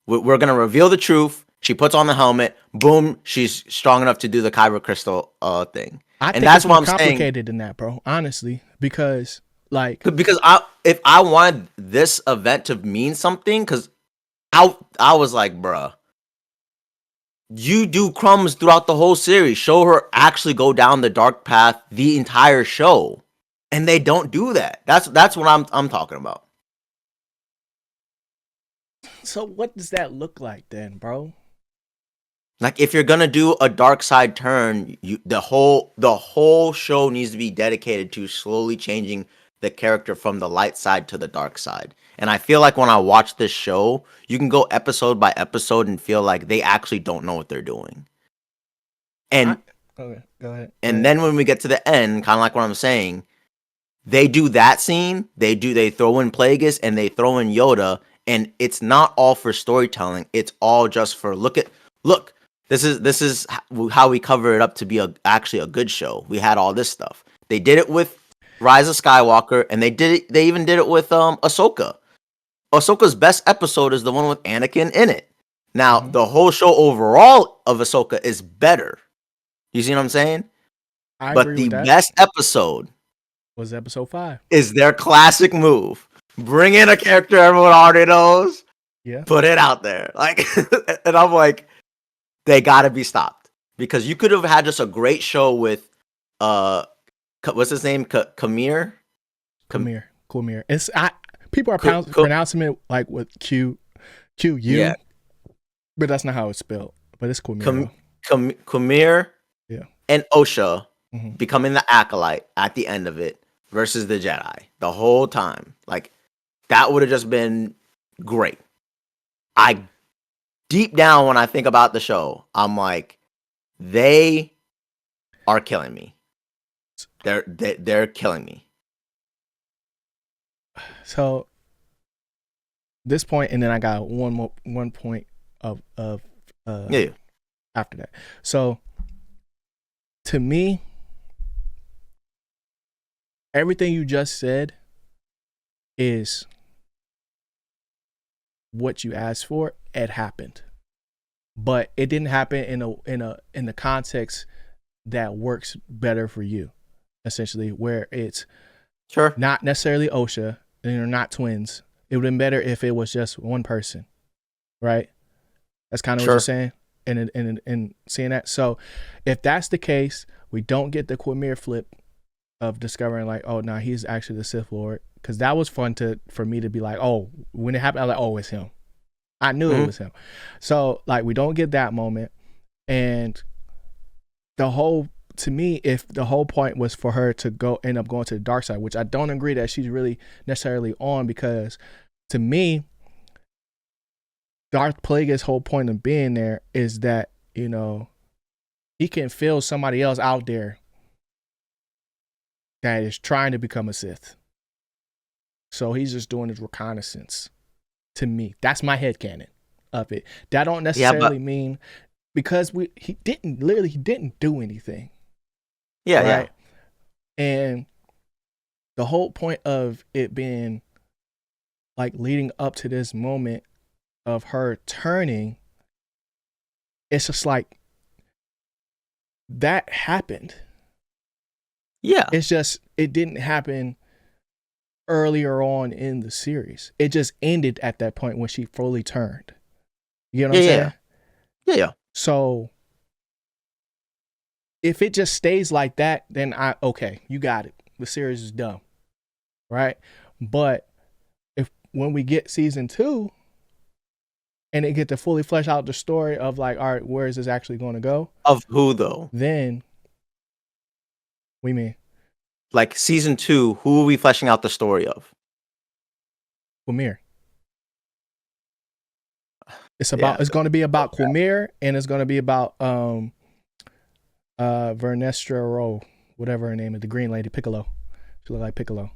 We're gonna reveal the truth. She puts on the helmet. Boom, she's strong enough to do the Kyber crystal thing. I And think that's it's what more I'm saying. complicated than that, bro. Honestly, because like Because if I wanted this event to mean something, because I was like, bruh, you do crumbs throughout the whole series. Show her actually go down the dark path the entire show, and they don't do that. That's what I'm talking about. so what does that look like then, bro? Like if you're gonna do a dark side turn, the whole show needs to be dedicated to slowly changing the character from the light side to the dark side. And I feel like when I watch this show, you can go episode by episode and feel like they actually don't know what they're doing. I And okay, go ahead. Go and ahead. then when we get to the end, kind of like what I'm saying, they do that scene, they throw in Plagueis and they throw in Yoda, and it's not all for storytelling. It's all just for look. This is how we cover it up to be actually a good show. We had all this stuff. They did it with Rise of Skywalker, and they even did it with Ahsoka. Ahsoka's best episode is the one with Anakin in it. Now, Mhm. the whole show overall of Ahsoka is better. You see what I'm saying? I But agree the with that. best episode Was episode 5? is their classic move. Bring in a character everyone already knows, Yeah. put it out there. Like, and I'm like, they gotta be stopped because you could have had just a great show with, what's his name, Kamir. Kumir. It's people are K- pronouncing it like with Q yeah, U, but that's not how it's spelled. But it's Kumir Kam- though. Kamir Yeah. and Osha Hmm. becoming the acolyte at the end of it versus the Jedi the whole time. Like that would have just been great. I deep down when I think about the show, I'm like, they are killing me. They're killing me. So this point, and then I got one point of Yeah. after that. So to me, everything you just said is what you asked for. It happened, but it didn't happen in the context that works better for you, essentially, where it's Sure. not necessarily OSHA and they're not twins. It would have been better if it was just one person, right? That's kind of what you're Sure. saying, and seeing that. So, if that's the case, we don't get the Quamir flip of discovering like, oh, no, he's actually the Sith Lord, because that was fun for me to be like, oh, when it happened, I was like, oh, it's him. I knew it was him. So, like, we don't get that moment, and to me, if the whole point was for her to end up going to the dark side, which I don't agree that she's really necessarily on, because to me, Darth Plagueis' whole point of being there is that, he can feel somebody else out there that is trying to become a Sith. So he's just doing his reconnaissance. To me, that's my headcanon of it. That don't necessarily mean, because he didn't do anything. Yeah, right? And the whole point of it being like leading up to this moment of her turning, it's just like that happened. yeah. It's just it didn't happen earlier on in the series. It just ended at that point when she fully turned. You know what I'm saying? Yeah. So if it just stays like that, then okay, you got it. The series is done, right? But if when we get season 2 and they get to fully flesh out the story of like, all right, where is this actually going to go? Of who though? Then we mean Like season 2, who are we fleshing out the story of? Quamir. It's going to be about Quamir, and it's going to be about Vernestra Rowe, whatever her name is, the green lady, Piccolo. She look like Piccolo.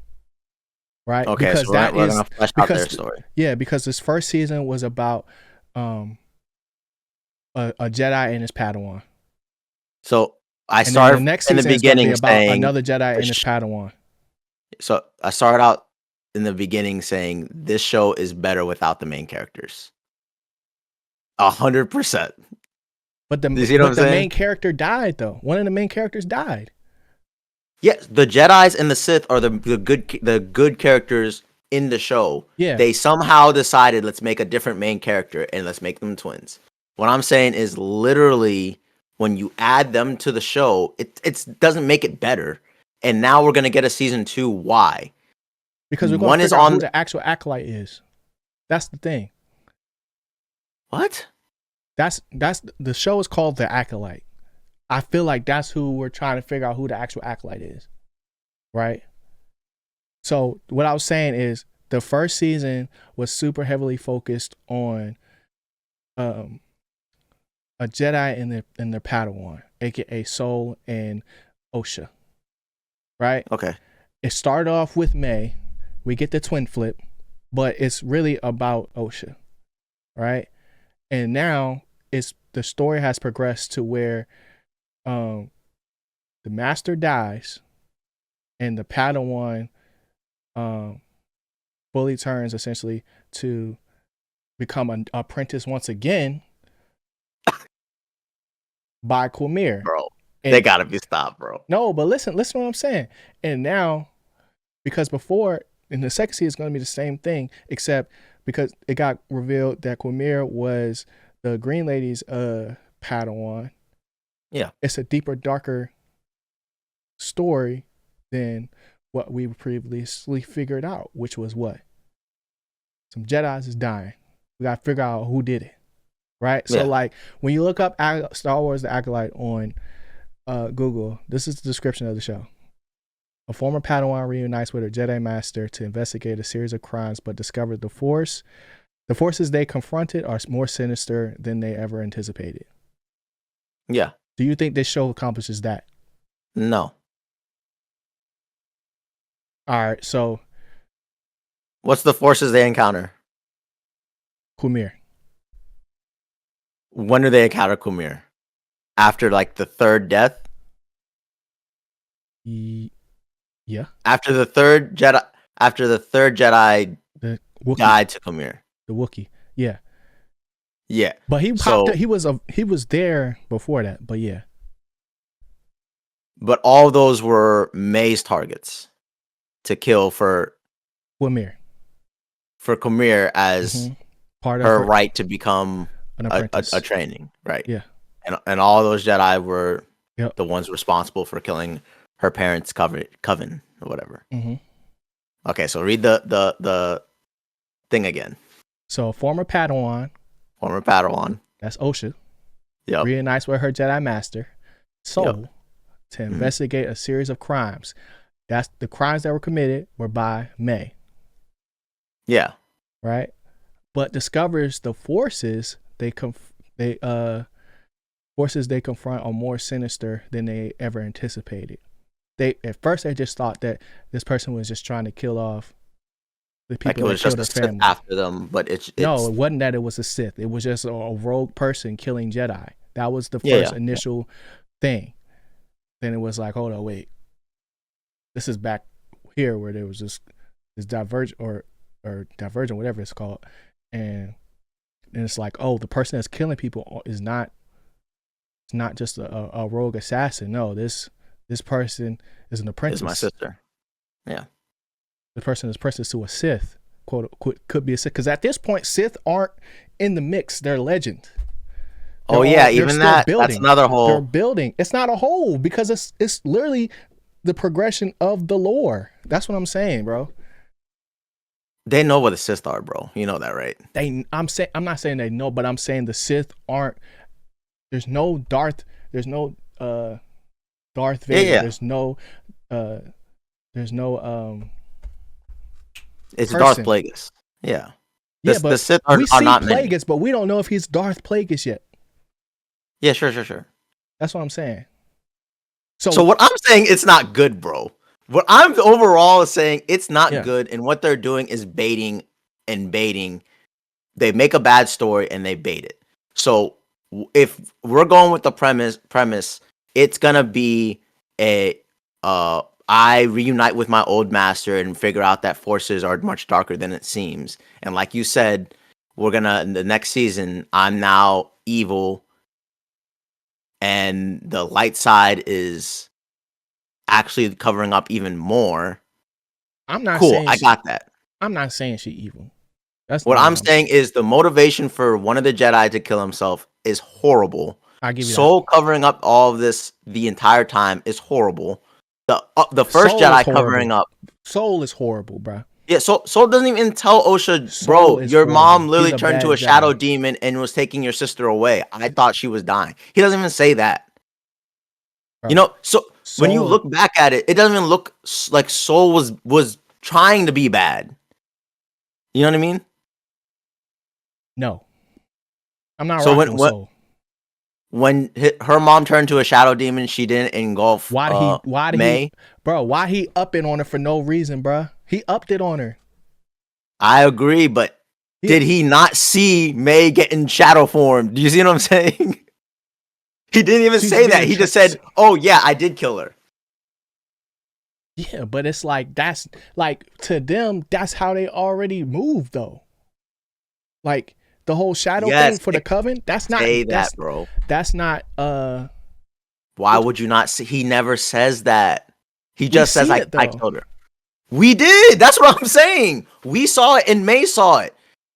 Right? Okay, because so we're gonna flesh out their story. Yeah, because this first season was about a Jedi and his Padawan. So I started the next in the beginning about saying another Jedi and his Padawan. So I started out in the beginning saying this show is better without the main characters. 100%. But the main character died though. One of the main characters died. Yes, the Jedis and the Sith are the good characters in the show. Yeah. They somehow decided let's make a different main character and let's make them twins. What I'm saying is literally when you add them to the show, it doesn't make it better. And now we're gonna get a season 2. Why? Because we're going to figure out who the actual Acolyte is. That's the thing. What? That's the show is called The Acolyte. I feel like that's who we're trying to figure out who the actual Acolyte is. Right? So what I was saying is the first season was super heavily focused on a Jedi and their Padawan, aka Soul and Osha. Right? Okay. It started off with May. We get the twin flip, but it's really about Osha. Right? And now the story has progressed to where the master dies and the Padawan fully turns essentially to become an apprentice once again by Quamir. Bro, they gotta be stopped, bro. No, but listen what I'm saying. And now, because before in the second season it's going to be the same thing, except because it got revealed that Quamir was the Green Lady's Padawan. Yeah. It's a deeper, darker story than what we previously figured out, which was what? Some Jedis is dying. We got to figure out who did it. Right? So like when you look up Star Wars The Acolyte on Google, this is the description of the show. A former Padawan reunites with her Jedi Master to investigate a series of crimes, but discovered the forces they confronted are more sinister than they ever anticipated. Yeah. Do you think this show accomplishes that? No. All right, so what's the forces they encounter? Quamir. When do they encounter Quamir? After like the third death? Yeah. After the third Jedi died to Quamir. The Wookiee. Yeah. Yeah. But he popped up, he was there before that, but yeah. But all those were May's targets to kill for Quamir. For Quamir as part of her right to become a training. Right. Yeah. And all those Jedi were the ones responsible for killing her parents' coven or whatever. Mm-hmm. Okay, so read the thing again. So former Padawan. That's Osha. Yep. Reunites with her Jedi Master, Soul, to investigate a series of crimes. That's the crimes that were committed were by May. Yeah. Right? But discovers the forces they confront are more sinister than they ever anticipated. At first they just thought that this person was just trying to kill off the people like it was that killed just her family. After them, but it's no, it wasn't that it was a Sith. It was just a rogue person killing Jedi. That was the first initial thing. Then it was like, hold on, wait. This is back here where there was this divergent or divergent, whatever it's called, and it's like, oh, the person that's killing people is not just a rogue assassin. No, this person is an apprentice. It's my sister. Yeah. The person is apprenticed to a Sith, quote unquote, could be a Sith. Because at this point, Sith aren't in the mix. They're legend. Oh yeah, They're even still that's building. another They're whole. building. It's not a hole because it's literally the progression of the lore. That's what I'm saying, bro. They know what the Sith are, bro. You know that, right? I'm not saying they know, but I'm saying the Sith aren't. There's no Darth Yeah, Vader. yeah. Uh there's no It's Darth person. Plagueis. Yeah. Yeah, The but Sith we are see not many. Plagueis, but we don't know if he's Darth Plagueis yet. Yeah, sure. That's what I'm saying. So So what I'm saying, it's not good, bro. What I'm overall saying, it's not yeah, good, and what they're doing is baiting and baiting. They make a bad story and they bait it. So if we're going with the premise, it's gonna be a I reunite with my old master and figure out that forces are much darker than it seems. And like you said, we're gonna in the next season, I'm now evil and the light side is actually covering up even more. I'm not Cool, saying I got that. I'm not saying she evil. That's What not I'm what I'm saying saying. is the motivation for one of the Jedi to kill himself is horrible. I give you that. Soul covering up all of this the entire time is horrible. The first Soul is Jedi covering horrible. up. Soul is horrible, bro. Yeah, Soul doesn't even tell Osha, Soul bro, is your mom horrible. He's literally a turned into bad a shadow Jedi. demon and was taking your sister away. I thought she was dying. He doesn't even say that. You Bro. know, so when you Soul look back at it, it doesn't even look like Soul was trying to be bad. You know what I mean? no. I'm not So rocking with Soul. when her mom turned to a shadow demon, she didn't engulf May. Why he up it on her for no reason, bro? He upped it on her. I agree, but He, did he not see May getting shadow formed? Do you see what I'm saying? He didn't even she's say that. being He just said, "Oh yeah, I did kill her." yeah, but it's like that's like to them, that's how they already move though. Like the whole shadow thing Yes, for the coven, that's not say that, bro. that's not Why would you not see? He never says that. He we just says, seen "I it though. killed her." We did. That's what I'm saying. We saw it, and May saw it.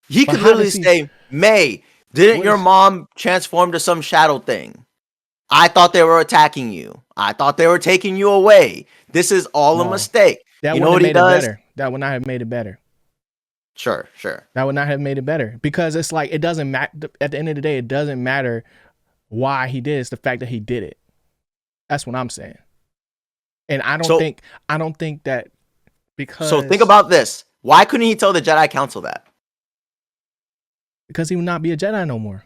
He But could how literally does he say, "May, didn't what your is mom transform to some shadow thing? I thought they were attacking you. I thought they were taking you away. This is all a no. mistake." That You know wouldn't have what he made it does? better. That would not have made it better. Sure. That would not have made it better because it's like it doesn't matter. At the end of the day, it doesn't matter why he did it. It's the fact that he did it. That's what I'm saying. And So, I don't think that think because about this. Why couldn't he tell the Jedi Council that? he would not be a Jedi no more.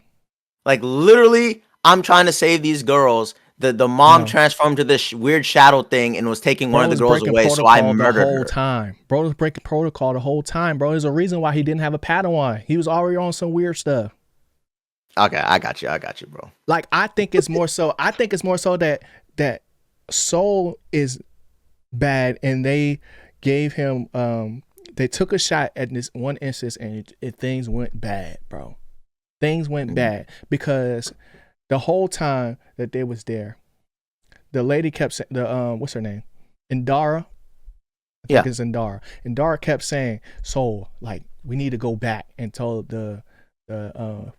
Like literally, I'm trying to save these girls. The mom No, transformed to this weird shadow thing and was taking one bro of the was girls breaking away, so I protocol the murdered whole her. time. Bro was breaking protocol the whole time, bro. There's a reason why he didn't have a Padawan. He was already on some weird stuff. Okay, I got you, bro. Like I think it's more so. I think it's more so that Soul is bad, and they gave him. They took a shot at this one instance, and things went bad, bro. Things went Mhm. bad because the whole time that they was there, the lady kept saying what's her name? Indara. I think Yeah, it's Indara. Indara kept saying, "So, like, we need to go back and tell the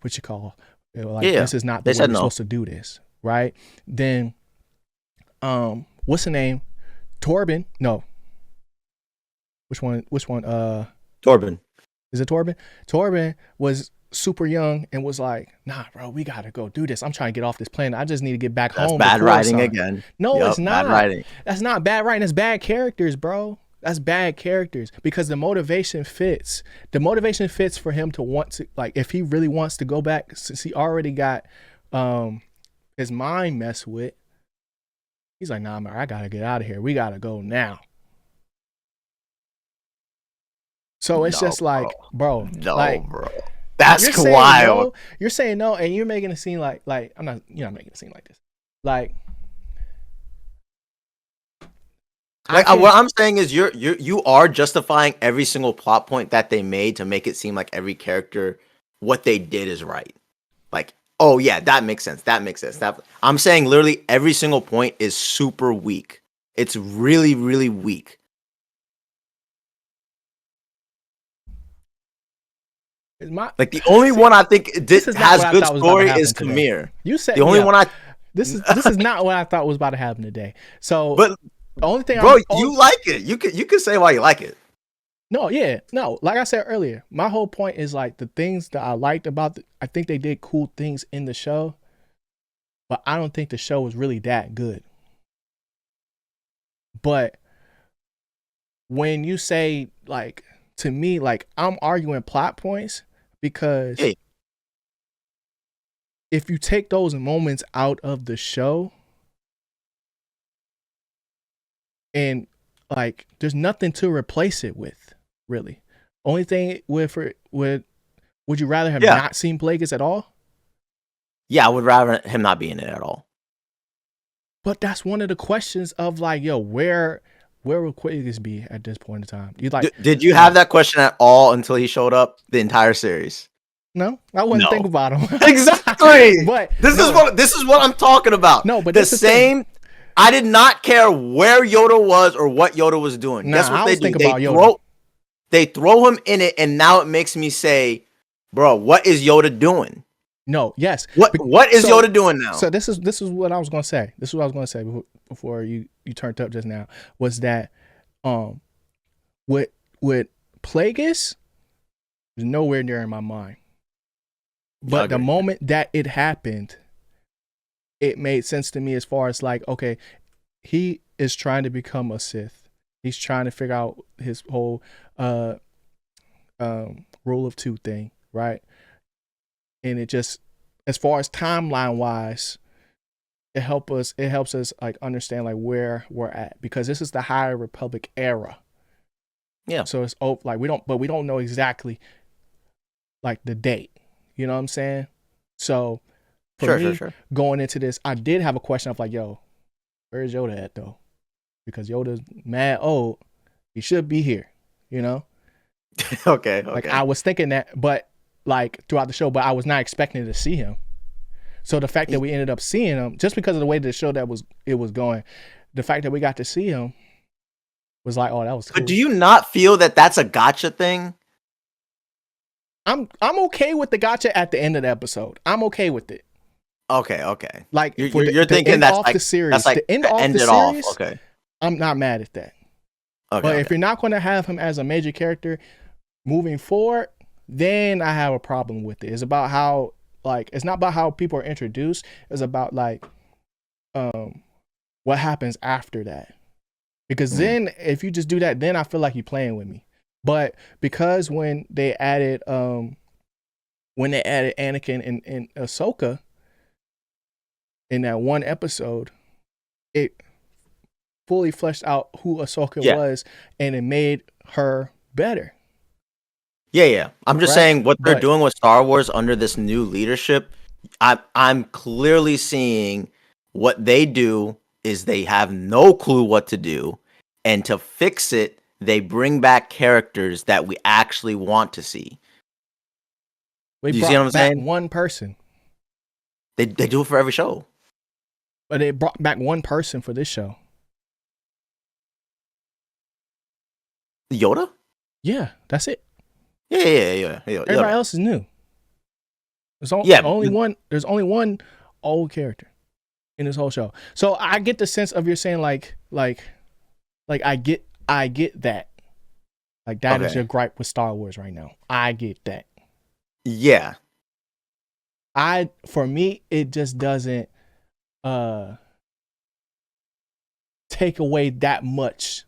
what you call, like, yeah. this is not the They way said we're no. supposed to do this, right?" Then, what's the name? Torben? No, which one? Which one? Torben. Is it Torben? Torben was super young and was like, "Nah, bro, we gotta go do this. I'm trying to get off this planet. I just need to get back That's home to bad writing Coruscant." again. No, it's Yep, bad not. writing. That's not bad writing. That's bad characters, bro. That's bad characters because the motivation fits. The motivation fits for him to want to, like, if he really wants to go back, since he already got his mind messed with. He's like, "Nah, man, I gotta get out of here. We gotta go now." So it's No, just bro. like, bro, No, like bro. That's you're saying wild. no, you're saying no, and you're making a scene like I'm not, you're not making a scene like this. Like I Like can what I'm saying is you are justifying every single plot point that they made to make it seem like every character what they did is right. Like, oh yeah, that makes sense. That makes sense. That I'm saying literally every single point is super weak. It's really, really weak. My Like the only see, one I think this is not has what I good thought was about to story is happen today. Kamir. You set The me only up. one I This is not what I thought was about to happen today. So but the only thing bro, you like it. You can say why you like it. no, yeah, no. Like I said earlier, my whole point is like the things that I liked about. I think they did cool things in the show, but I don't think the show was really that good. But when you say like to me, like I'm arguing plot points because Yeah, if you take those moments out of the show and like there's nothing to replace it with, really. Only thing with would you rather have yeah, not seen Plagueis at all? yeah. I would rather him not be in it at all. But that's one of the questions of like, yo, where will Plagueis be at this point in time? You like Did you have like that question at all until he showed up the entire series? no, I wouldn't think No. about him. Exactly. But This is no, what I'm talking about. no, but The this is the thing. same. I did not care where Yoda was or what Yoda was doing. Nah, Guess I what they was do? thinking about Yoda. They throw him in it, and now it makes me say, bro, what is Yoda doing? No, yes. What is Yoda doing now? So this is what I was gonna say. This is what I was gonna say before you turned up just now. Was that with Plagueis is nowhere near in my mind. But the moment that it happened, it made sense to me as far as like, okay, he is trying to become a Sith. He's trying to figure out his whole rule of two thing, right? And it just, as far as timeline wise, it helps us like understand like where we're at, because this is the High Republic era. Yeah. So it's like we don't know exactly like the date. You know what I'm saying? So for me, going into this, I did have a question of like, yo, where is Yoda at though? Because Yoda's mad old. He should be here, you know? Okay. Like I was thinking that, but like throughout the show, but I was not expecting to see him. So the fact that we ended up seeing him, just because of the way the show was going, the fact that we got to see him was like, oh, that was cool. But do you not feel that that's a gotcha thing? I'm okay with the gotcha at the end of the episode. I'm okay with it. Okay. Like you're thinking that's like the series, that's like the end off the series. Okay. I'm not mad at that. Okay. But if you're not going to have him as a major character moving forward, then I have a problem with it. It's about how, like, it's not about how people are introduced. It's about like what happens after that. Because then if you just do that, then I feel like you're playing with me. But because when they added Anakin and Ahsoka in that one episode, it fully fleshed out who Ahsoka was, and it made her better. Yeah. I'm just saying what they're doing with Star Wars under this new leadership. I'm clearly seeing what they do is they have no clue what to do, and to fix it, they bring back characters that we actually want to see. You see what I'm saying? One person. They do it for every show. But they brought back one person for this show. Yoda? Yeah, that's it. Yeah. Everybody else is new. There's only one. There's only one old character in this whole show. So I get the sense of you're saying like I get that. Like that is your gripe with Star Wars right now. I get that. Yeah. For me, it just doesn't take away that much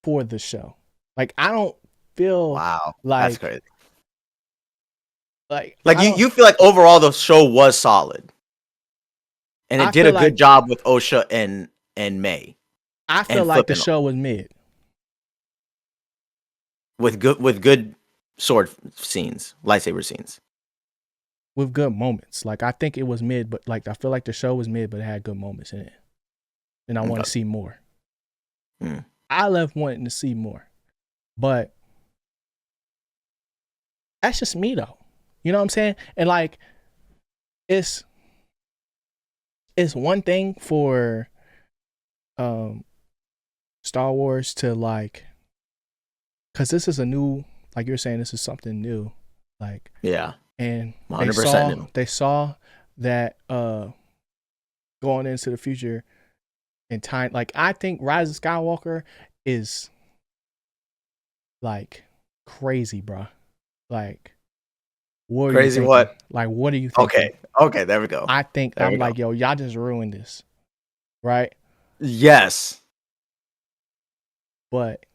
for the show. Like I don't feel like that's crazy. Like you feel like overall the show was solid. And it did a good job with Osha and May. I feel like the show was mid. With good sword scenes, lightsaber scenes. With good moments. Like I think it was mid, but like I feel like the show was mid, but it had good moments in it. And I want to see more. I left wanting to see more. But that's just me though. You know what I'm saying? And like it's one thing for Star Wars to like, because this is a new, like you're saying, this is something new. Like, Yeah, and 100% new. they saw that going into the future in time. Like, I think Rise of Skywalker is like crazy, bro. Like, what are you Crazy thinking? what? Like, what are you Okay, thinking? okay, there we go. I think There I'm we go. like, yo, y'all just ruined this, right? Yes. But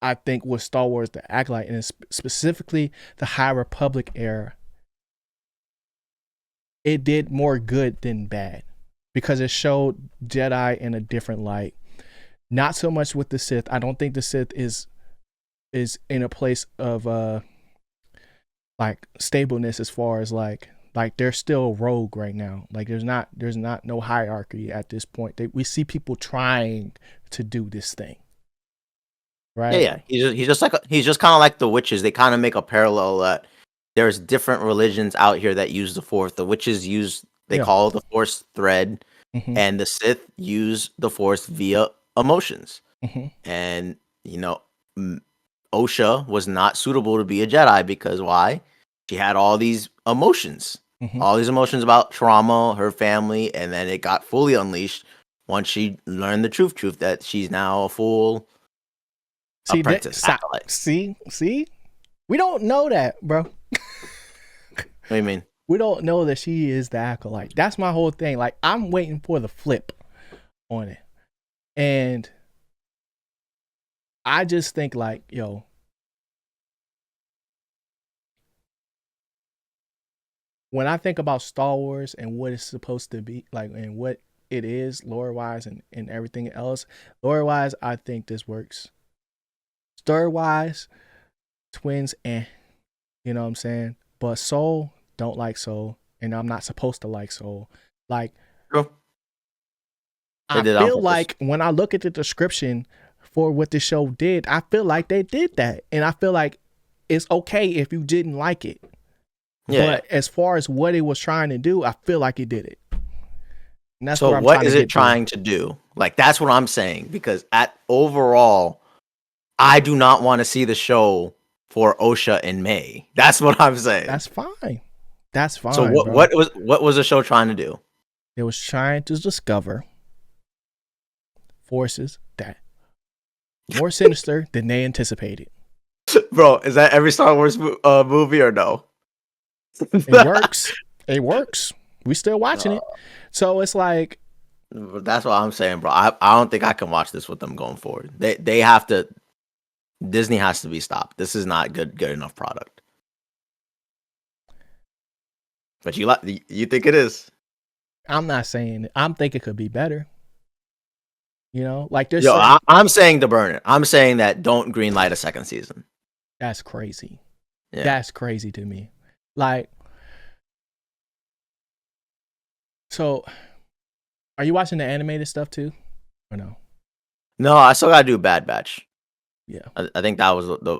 I think with Star Wars, the Acolyte, and specifically the High Republic era, it did more good than bad because it showed Jedi in a different light. Not so much with the Sith. I don't think the Sith is in a place of like stableness as far as like they're still rogue right now. Like there's not no hierarchy at this point. We see people trying to do this thing, Yeah, right? yeah. He's just kind of like the witches. They kind of make a parallel that there's different religions out here that use the Force. The witches use they Yeah. call it the Force thread, Mm-hmm. and the Sith use the Force via emotions. Mm-hmm. And you know, Osha was not suitable to be a Jedi because why? She had Mm-hmm. all these emotions about trauma, her family, and then it got fully unleashed once she learned the truth that she's now a full See that? apprentice acolyte. See, we don't know that, bro. What do you mean? We don't know that she is the acolyte. That's my whole thing. Like I'm waiting for the flip on it, and I just think like, yo, when I think about Star Wars and what it's supposed to be like, and what it is lore wise and everything else, lore wise, I think this works. Story wise, twins, you know what I'm saying. But Soul don't like Soul, and I'm not supposed to like Soul. Like True. They I did it on feel purpose. like when I look at the description for what the show did, I feel like they did that. And I feel like it's okay if you didn't like it. Yeah. But as far as what it was trying to do, I feel like it did it. And that's So what I'm what trying to is it get through. trying to do? Like that's what I'm saying because at overall, I do not want to see the show for Osha in May. That's what I'm saying. That's fine. That's So fine, bro. what was the show trying to do? It was trying to discover forces that more sinister than they anticipated. Bro, is that every Star Wars movie or no? It works. It works. We still watching it. So it's like, That's what I'm saying, bro. I don't think I can watch this with them going forward. They have to Disney has to be stopped. This is not good enough product. But you think it is? I'm not saying it. I'm thinking it could be better. You know, like there's Yo, certain. I'm saying to burn it. I'm saying that don't greenlight a second season. That's crazy. Yeah. That's crazy to me. Like, so are you watching the animated stuff too, or no? No, I still gotta do Bad Batch. Yeah. I think that was the.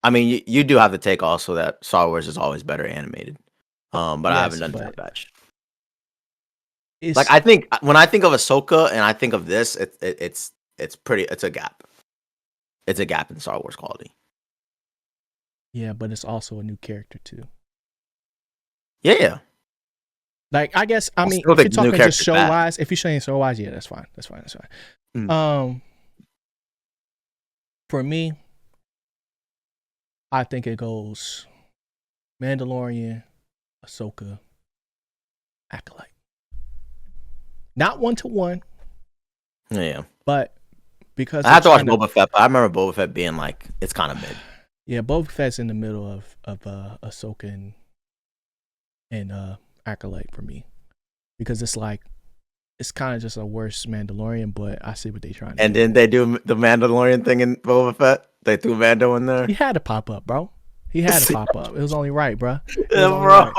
I mean, you do have to take also that Star Wars is always better animated. But I haven't Yes, done Bad but Batch. Like it's I think when I think of Ahsoka and I think of this, it's pretty. It's a gap. It's a gap in Star Wars quality. yeah, but it's also a new character too. Yeah, yeah. Like I guess I I mean still if you're think the new talking just character's show bad. wise, if you're saying show wise, yeah, that's fine. That's fine. That's fine. Mm. For me, I think it goes Mandalorian, Ahsoka, Acolyte. Not 1-to-1, Yeah. but because I they're have to watch trying to. Boba Fett, but I remember Boba Fett being like, it's kind of mid. Yeah, Boba Fett's in the middle of Ahsoka and Acolyte for me because it's like it's kind of just a worse Mandalorian, but I see what they're trying to And do. then they do the Mandalorian thing in Boba Fett. They threw Mando in there. He had to pop up, bro. He had to pop up. It was only right, bro. It was Yeah, only bro. right.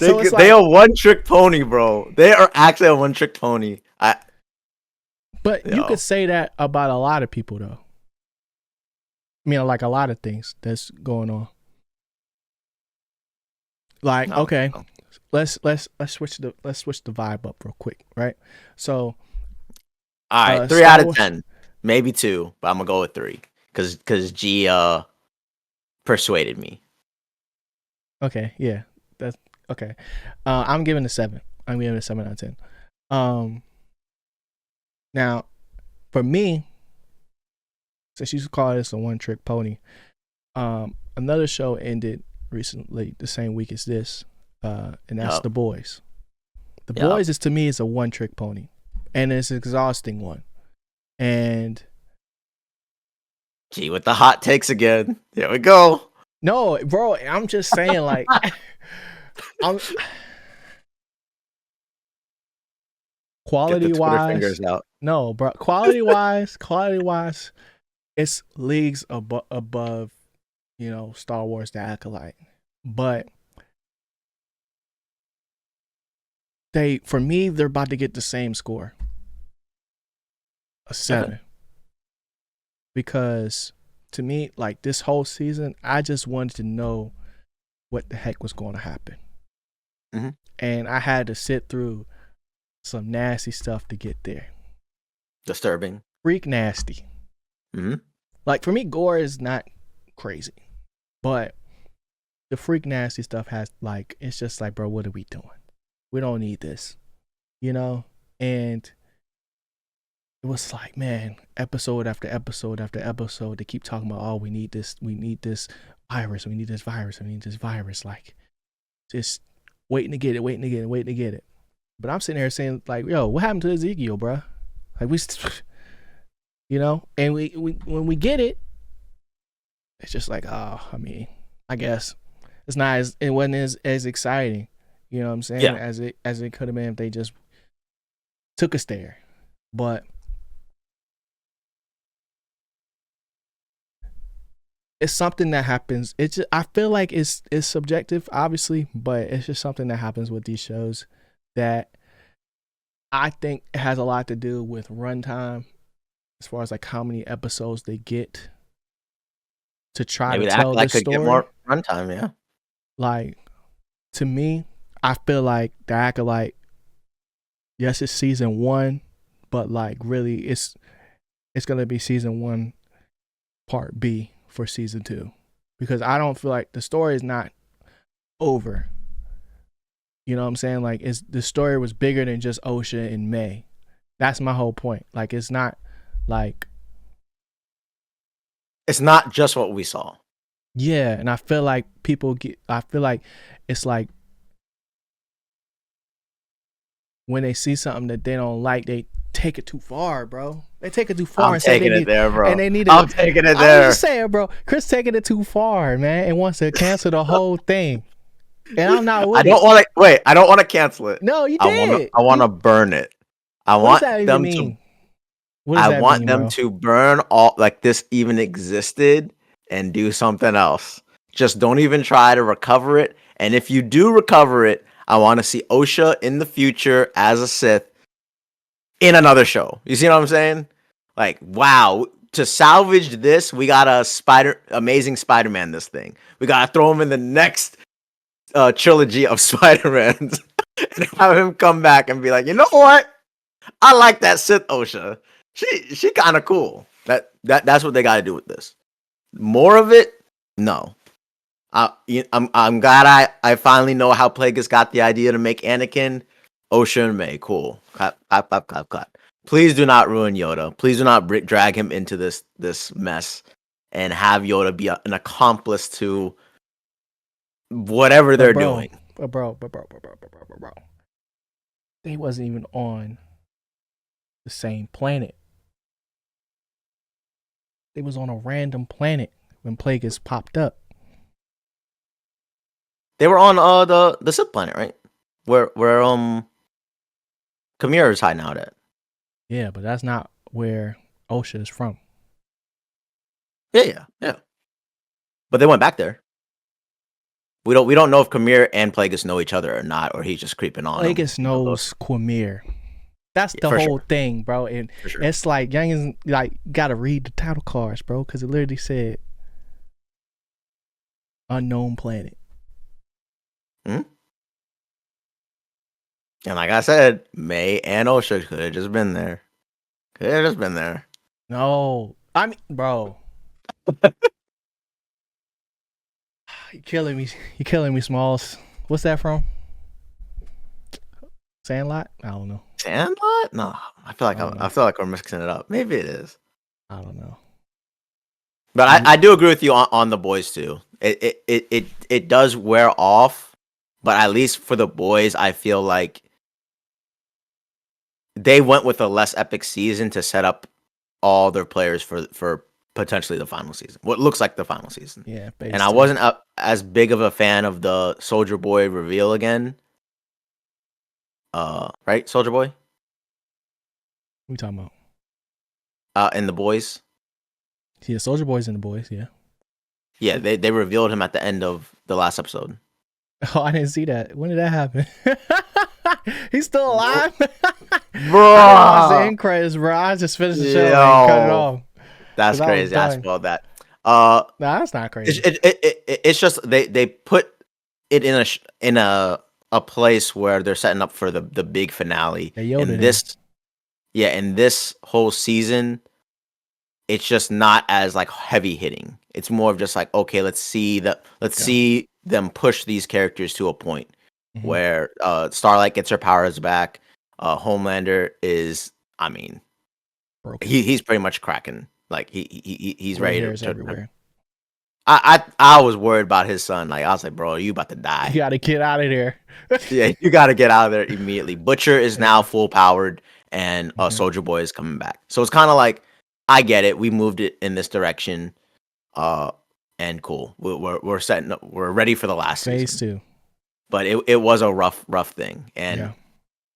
So it's They like, are one trick pony, bro. They are actually a one trick pony. but you Yo. could say that about a lot of people, though. I mean, like a lot of things that's going on. Like, No, okay, no. let's switch the vibe up real quick, right? So, All right, 3 Star out of Wars. 10, maybe 2, but I'm gonna go with 3 because G persuaded me. Okay, yeah, that's okay. I'm giving it a 7. I'm giving it a 7 out of 10. Um, Now for me, since you call this a one trick pony, another show ended recently the same week as this, and that's Yep. The Boys. The Yep. Boys is to me is a one trick pony, and it's an exhausting one. And Gee, with the hot takes again. Here we go. no, bro, I'm just saying, like, I'm Get the quality Twitter wise, fingers out. no, bro, quality wise, it's leagues above, Star Wars: The Acolyte, but for me, they're about to get the same score, a Okay. 7, because to me, like this whole season, I just wanted to know what the heck was going to happen, Mm-hmm. and I had to sit through some nasty stuff to get there. Disturbing. Freak nasty. Mm-hmm. Like for me, gore is not crazy, but the freak nasty stuff has like it's just like, bro, what are we doing? We don't need this, you know? And it was like, man, episode after episode after episode, they keep talking about, oh, we need this virus, we need this virus, we need this virus. Like, just waiting to get it, waiting to get it, waiting to get it. But I'm sitting here saying, like, yo, what happened to Ezekiel, bro? Like, and we when we get it, it's just like, oh, I mean, I guess it wasn't as exciting, you know what I'm saying, Yeah. as it could have been if they just took us there. But it's something that happens. It's just, I feel like it's subjective, obviously, but it's just something that happens with these shows that I think it has a lot to do with runtime, as far as like how many episodes they get to try to Maybe the tell Acolyte this could get story. more runtime, yeah. Like, to me, I feel like the Acolyte, yes, it's season 1, but like really it's gonna be season 1 part B for season 2, because I don't feel like the story is not over. You know what I'm saying? Like, the story was bigger than just Osha and May. That's my whole point. Like, it's not like, It's not just what we saw. yeah, and I feel like I feel like it's like when they see something that they don't like, they take it too far, bro. They take it too far I'm and say taking it there, bro. and they need I'm to. taking it I was there. just saying, bro. Chris taking it too far, man, and wants to cancel the whole thing. And I'm not with I don't it. want to wait. I don't want to cancel it. No, you I want to. did. I want to burn it. I What does want that even them to. mean? What does I that want mean, them bro? to burn all like this even existed and do something else. Just don't even try to recover it. And if you do recover it, I want to see Osha in the future as a Sith in another show. You see what I'm saying? Like, wow, to salvage this, we got a amazing Spider-Man this thing. We got to throw him in the next trilogy of Spider-Mans and have him come back and be like, "You know what? I like that Sith Osha. She kind of cool." That's what they got to do with this. More of it? No. I'm glad I finally know how Plagueis got the idea to make Anakin Osha and May. Cool. Clap, clap, clap, clap, clap. Please do not ruin Yoda. Please do not drag him into this mess and have Yoda be an accomplice to whatever But they're bro, doing. bro. They wasn't even on the same planet. They was on a random planet when Plagueis popped up. They were on the Sith planet, right? Where Kamir is hiding out at. Yeah, but that's not where Osha is from. Yeah. But they went back there. We don't know if Kamir and Plagueis know each other or not, or he's just creeping on him. Plagueis knows Quamir. That's the for whole sure. thing, bro. And For sure. it's like Young is like gotta read the title cards, bro, because it literally said unknown planet. Hmm? And like I said, May and Osha could have just been there. Could have just been there. No, I mean, bro. You killing me. You killing me, Smalls. What's that from? Sandlot? I don't know. Sandlot? No, I feel like I don't know. I feel like we're mixing it up. Maybe it is. I don't know. But I do agree with you on the boys too. It does wear off, but at least for the boys, I feel like they went with a less epic season to set up all their players for potentially the final season. What looks like the final season. Yeah, And I phase 2. wasn't as big of a fan of the Soldier Boy reveal again. Right, Soldier Boy? What we talking about? In the boys. Yeah, Soldier Boy's in the boys, yeah. Yeah, they revealed him at the end of the last episode. Oh, I didn't see that. When did that happen? He's still alive? Bro, I didn't watch the end credits, bro. I just finished the show and cut it off. That's 'Cause I was crazy. I done. spoiled that. Nah, that's not crazy. It's just they put it in a place where they're setting up for the big finale. They yelled And at this, yeah, and this whole season, it's just not as like heavy hitting. It's more of just like, okay, let's see them push these characters to a point where Starlight gets her powers back. Homelander is, I mean, broken. he's pretty much cracking. Like he's Gray ready hairs to everywhere. I was worried about his son. Like I was like, bro, you about to die. You gotta get out of there. Yeah, you got to get out of there immediately. Butcher is now full powered, and Soldier Boy is coming back. So it's kind of like, I get it. We moved it in this direction, and cool. We're setting up. We're ready for the last Phase season. 2. But it was a rough thing, and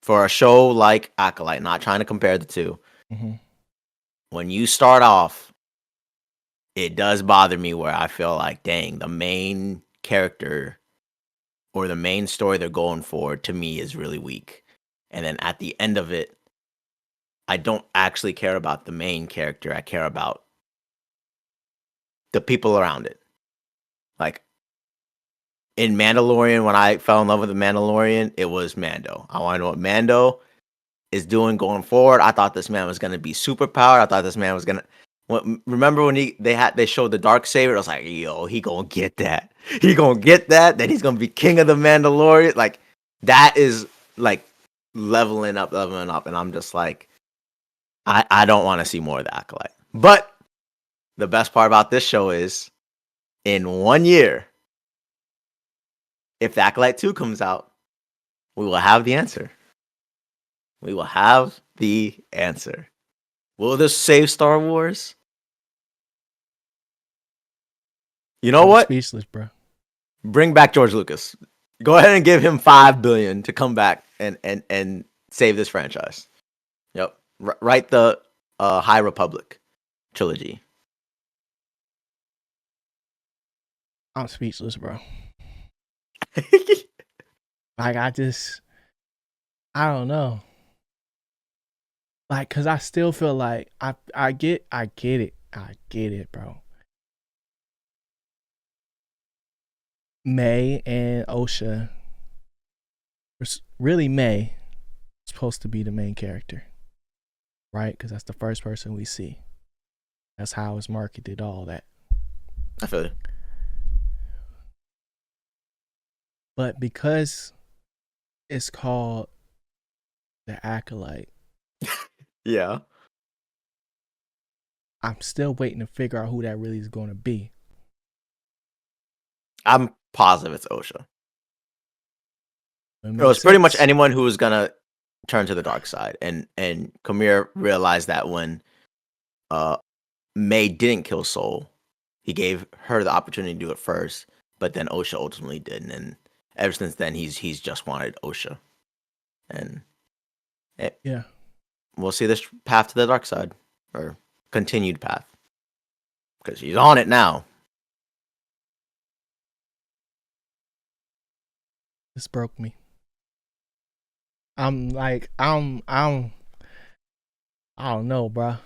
for a show like Acolyte, not trying to compare the two, when you start off, it does bother me where I feel like, dang, the main character or the main story they're going for, to me, is really weak. And then at the end of it, I don't actually care about the main character. I care about the people around it. Like, in Mandalorian, when I fell in love with the Mandalorian, it was Mando. I want to know what Mando is doing going forward. I thought this man was going to be super powered. I thought this man was going to... Remember when they showed the dark saber? I was like, yo, he gonna get that. He gonna get that. Then he's gonna be king of the Mandalorian. Like, that is like leveling up, and I'm just like, I don't want to see more of the Acolyte. But the best part about this show is, in 1 year, if the Acolyte 2 comes out, we will have the answer. We will have the answer. Will this save Star Wars? You know what? Speechless, bro. Bring back George Lucas. Go ahead and give him $5 billion to come back and save this franchise. Yep. Write the High Republic trilogy. I'm speechless, bro. Like, I don't know. Like, cause I still feel like I get it, bro. May and Osha, really May, supposed to be the main character, right? Because that's the first person we see. That's how it's marketed, all that. I feel you. But because it's called the Acolyte, Yeah. I'm still waiting to figure out who that really is going to be. I'm positive it's Osha. It It was pretty much sense. anyone who was gonna turn to the dark side, and Kamir realized that when May didn't kill Soul, he gave her the opportunity to do it first, but then Osha ultimately did, and then ever since then he's just wanted Osha, and Yeah. we'll see this path to the dark side, or continued path, because she's on it now. This broke me. I'm like, I don't know, bro.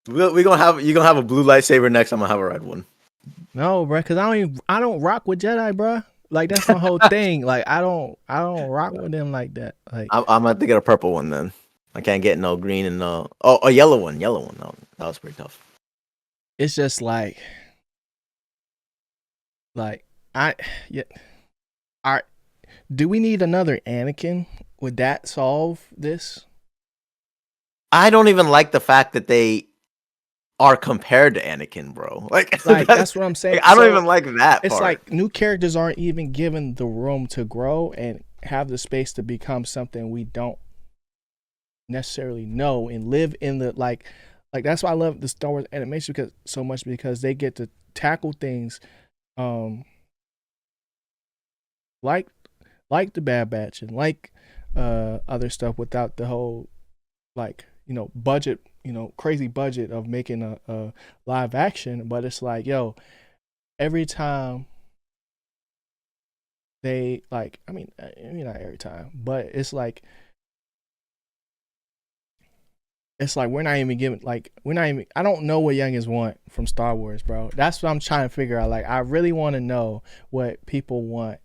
We gonna have you gonna have a blue lightsaber next. I'm gonna have a red one. No, bro, because I don't rock with Jedi, bro. Like, that's my whole thing. Like, I don't rock with them like that. Like, I'm gonna have to get a purple one then. I can't get no green and no. Oh, a yellow one. Yellow one. No, that was pretty tough. it's just like, Like I yeah. All right. Do we need another Anakin? Would that solve this? I don't even like the fact that they are compared to Anakin, bro. Like, Like that's what I'm saying. I don't even So like that it's part. like new characters aren't even given the room to grow and have the space to become something we don't necessarily know and live in the like that's why I love the Star Wars animation because so much because they get to tackle things um like the Bad Batch and like other stuff without the whole like budget crazy budget of making a live action, but it's like yo every time they like I mean not every time but it's like we're not even giving like we're not even I don't know what youngins want from Star Wars, bro. That's what I'm trying to figure out. Like I really want to know what people want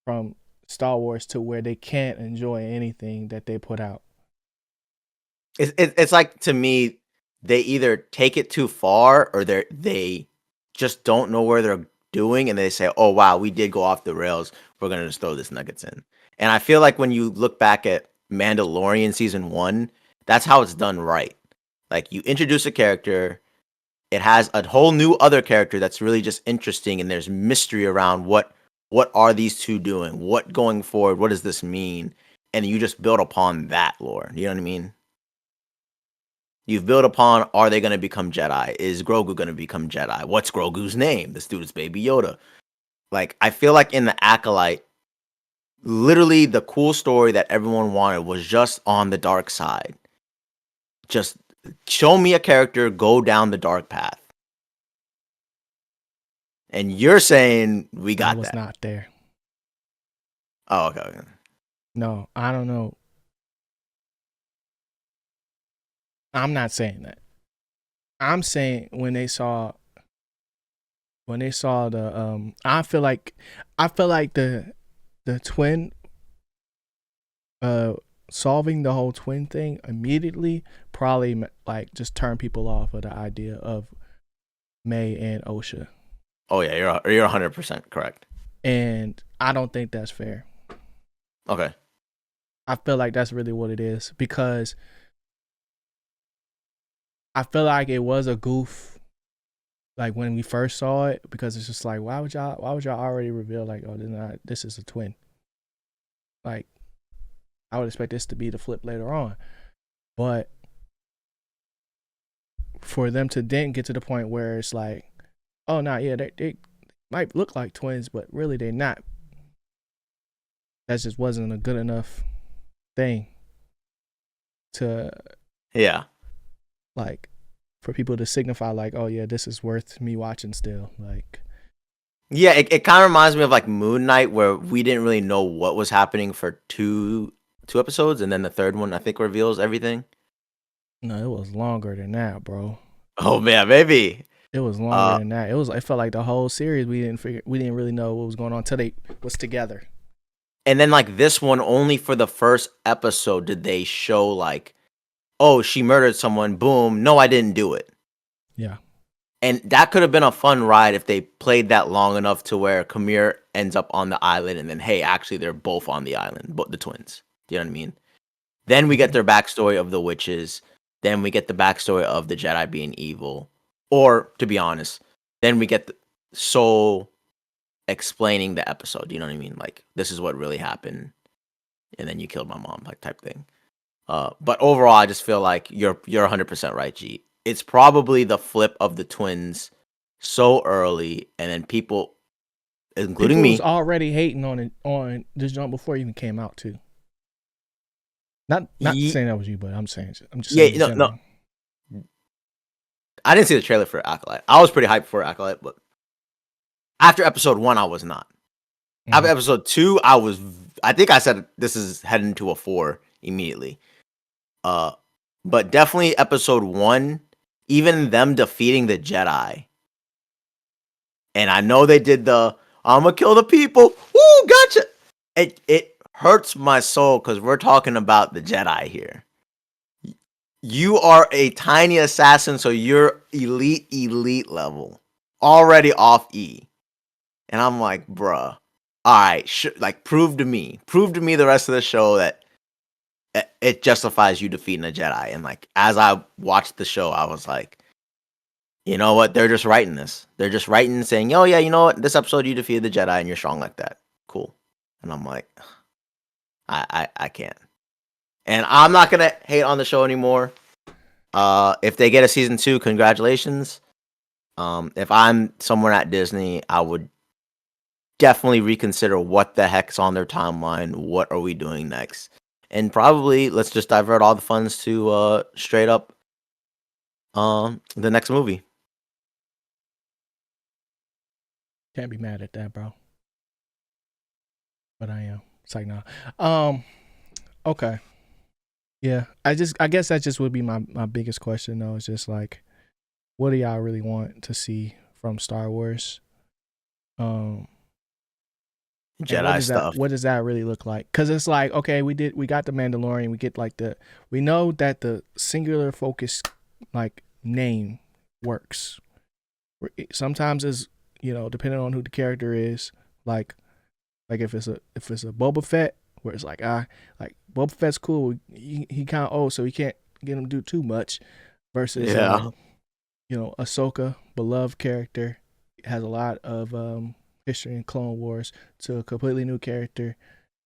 from Star Wars to where they can't enjoy anything that they put out. It's like, to me, they either take it too far or they just don't know where they're doing, and they say, "Oh wow, we did go off the rails. We're gonna just throw this nuggets in." And I feel like when you look back at Mandalorian season 1, that's how it's done right. Like, you introduce a character, it has a whole new other character that's really just interesting, and there's mystery around what are these two doing? What going forward? What does this mean? And you just build upon that lore. You know what I mean? You've built upon, are they going to become Jedi? Is Grogu going to become Jedi? What's Grogu's name? This dude's Baby Yoda. Like, I feel like in the Acolyte, literally the cool story that everyone wanted was just on the dark side. Just show me a character go down the dark path. And you're saying we That got was that. not there. Oh, okay. No, I don't know. I'm not saying that. I'm saying when they saw the I feel like the twin uh solving the whole twin thing immediately probably like just turn people off of the idea of May and Osha. Oh yeah, you're 100% correct. And I don't think that's fair. Okay. I feel like that's really what it is because I feel like it was a goof like when we first saw it because it's just like why would y'all already reveal like oh this is a twin? Like I would expect this to be the flip later on. But for them to then get to the point where it's like, oh no, yeah, they might look like twins, but really they're not. That just wasn't a good enough thing to Yeah. like for people to signify like, oh yeah, this is worth me watching still. Like Yeah, it kind of reminds me of like Moon Knight, where we didn't really know what was happening for two episodes, and then the third one I think reveals everything. no, it was longer than that, bro. Oh man, maybe. It was longer Uh, than that. It felt like the whole series we didn't really know what was going on until they was together. and then like this one, only for the first episode did they show like, oh, she murdered someone. Boom. No, I didn't do it. Yeah. And that could have been a fun ride if they played that long enough to where Kamir ends up on the island, and then hey, actually they're both on the island, but the twins. Do you know what I mean? Then we get their backstory of the witches. Then we get the backstory of the Jedi being evil. Or, to be honest, then we get the Soul explaining the episode. You know what I mean? Like, this is what really happened, and then you killed my mom, like type thing. But overall, I just feel like you're 100% right, G. It's probably the flip of the twins so early, and then people, including People was me, already hating on this jump before it even came out too. Not ye- saying that was you, but I'm just yeah, saying in no, general. I didn't see the trailer for Acolyte. I was pretty hyped for Acolyte, but after episode 1, I was not. After Mm-hmm. episode 2, I was. I think I said this is heading to a 4 immediately. Uh, but definitely episode 1, even them defeating the Jedi, and I know they did the "I'm gonna kill the people." Woo, gotcha. It hurts my soul because we're talking about the Jedi here. You are a tiny assassin, so you're elite level, already off E. And I'm like, bruh, all right, like prove to me the rest of the show that it justifies you defeating a Jedi. And like as I watched the show, I was like, you know what? They're just writing this. They're just writing saying, oh yeah, you know what? This episode you defeated the Jedi and you're strong like that. Cool. And I'm like, I can't. And I'm not gonna hate on the show anymore. If they get a season 2, congratulations. If I'm somewhere at Disney, I would definitely reconsider what the heck's on their timeline. What are we doing next? And probably let's just divert all the funds to straight up the next movie. Can't be mad at that, bro. But I am. It's like, nah. Okay. Yeah. I guess that just would be my biggest question though. It's just like, what do y'all really want to see from Star Wars? Jedi stuff. What does that really look like? Because it's like, okay, we got the Mandalorian. We get like we know that the singular focus like name works. Sometimes it's, you know, depending on who the character is, like if it's a Boba Fett, where it's like like Boba Fett's cool. He kind of old, so he can't get him to do too much. Versus you know, Ahsoka, beloved character, has a lot of history in Clone Wars, to a completely new character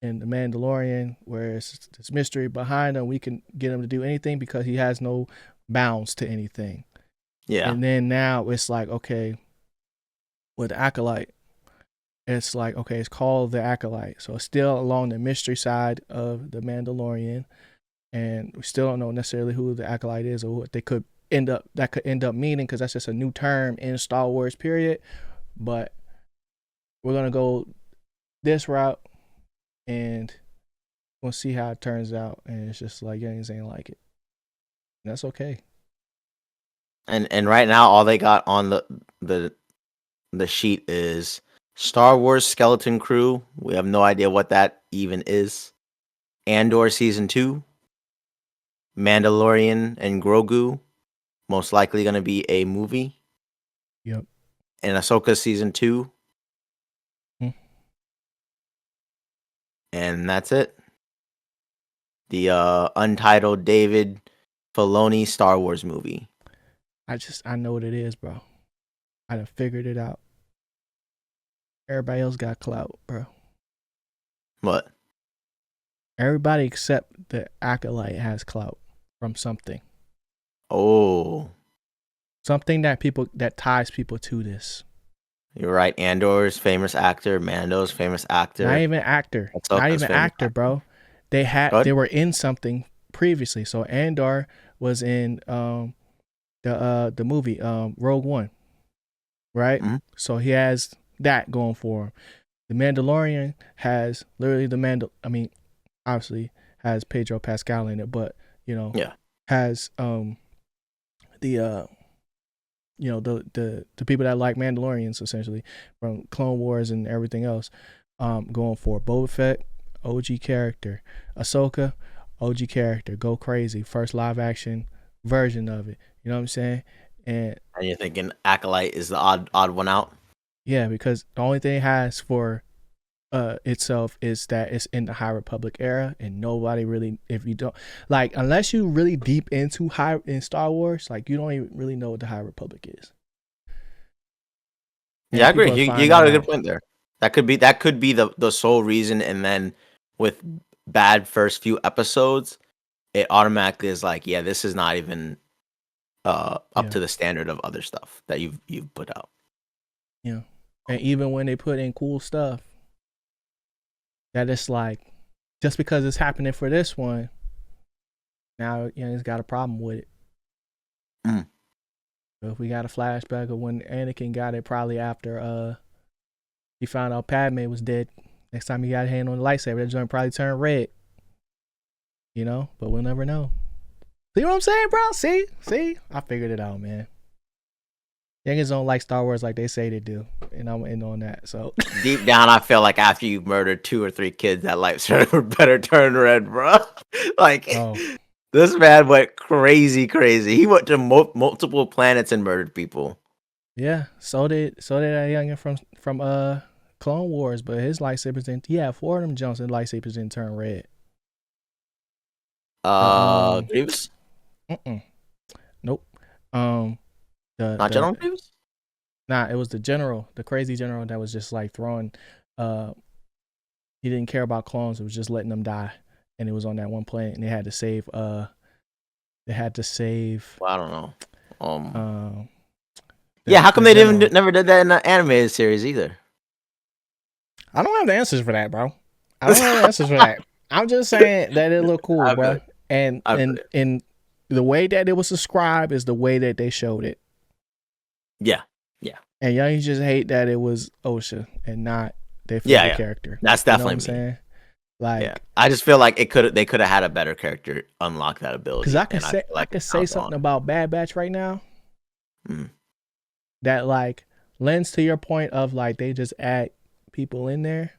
in The Mandalorian, where it's this mystery behind him. We can get him to do anything because he has no bounds to anything. Yeah. And then now it's like, okay, with Acolyte, it's like, okay, it's called the Acolyte. So it's still along the mystery side of The Mandalorian. And we still don't know necessarily who the Acolyte is or what they could end up meaning, because that's just a new term in Star Wars, period. But we're gonna go this route and we'll see how it turns out. And it's just like, youngins ain't like it. And that's okay. And right now all they got on the sheet is Star Wars Skeleton Crew. We have no idea what that even is. Andor season 2. Mandalorian and Grogu. Most likely going to be a movie. Yep. And Ahsoka season 2. And that's it. The untitled David Filoni Star Wars movie. I know what it is, bro. I done figured it out. Everybody else got clout, bro. What? Everybody except the Acolyte has clout from something. Oh. Something that ties people to this. You're right. Andor's famous actor, Mando's famous actor. Not even actor. Not even actor, bro. They were in something previously. So Andor was in the movie Rogue One. Right? Mm-hmm. So he has that going for him. The Mandalorian has literally obviously has Pedro Pascal in it, but you know, has the people that like Mandalorians, essentially, from Clone Wars and everything else, going for Boba Fett, OG character, Ahsoka, OG character, go crazy, first live action version of it. You know what I'm saying? And you're thinking Acolyte is the odd one out? Yeah, because the only thing it has for itself is that it's in the High Republic era, and nobody really, if you don't like, unless you really deep into in Star Wars, like you don't even really know what the High Republic is. And I agree. You got a good point there. That could be the sole reason, and then with bad first few episodes, it automatically is like, yeah, this is not even up to the standard of other stuff that you've put out. Yeah. And even when they put in cool stuff, that it's like, just because it's happening for this one, now it's got a problem with it. Mm. So if we got a flashback of when Anakin got it, probably after he found out Padme was dead. Next time he got a hand on the lightsaber, that joint probably turned red. You know, but we'll never know. See what I'm saying, bro? See, I figured it out, man. Youngins don't like Star Wars like they say they do, and I'm in on that. So deep down, I feel like after you murdered 2 or 3 kids, that lightsaber better turn red, bro. Like, this man went crazy. He went to multiple planets and murdered people. Yeah, so did that youngin from Clone Wars, but his lightsabers didn't. Yeah, four of them jumps and lightsabers didn't turn red. The Grievous? mm-mm, nope. Um, Not the General Grievous? nah, it was the general, the crazy general that was just like throwing. Uh, he didn't care about clones. It was just letting them die, and it was on that one planet, and they had to save. They had to save. Well, I don't know. Um, Yeah, how come the they general. never did that in the animated series either? I don't have the answers for that, bro. I don't have the answers for that. I'm just saying that it looked cool, I feel bro. it. And I feel and it. and the way that it was described is the way that they showed it. Yeah, yeah, And y'all just hate that it was OSHA and not their yeah, favorite yeah. character. That's You know what I'm definitely me. saying? Yeah, Like, I just feel like they could have had a better character unlock that cause ability, and I feel I like could it's say now something gone. about Bad Batch right now Mm, that like lends to your point of like they just add people in there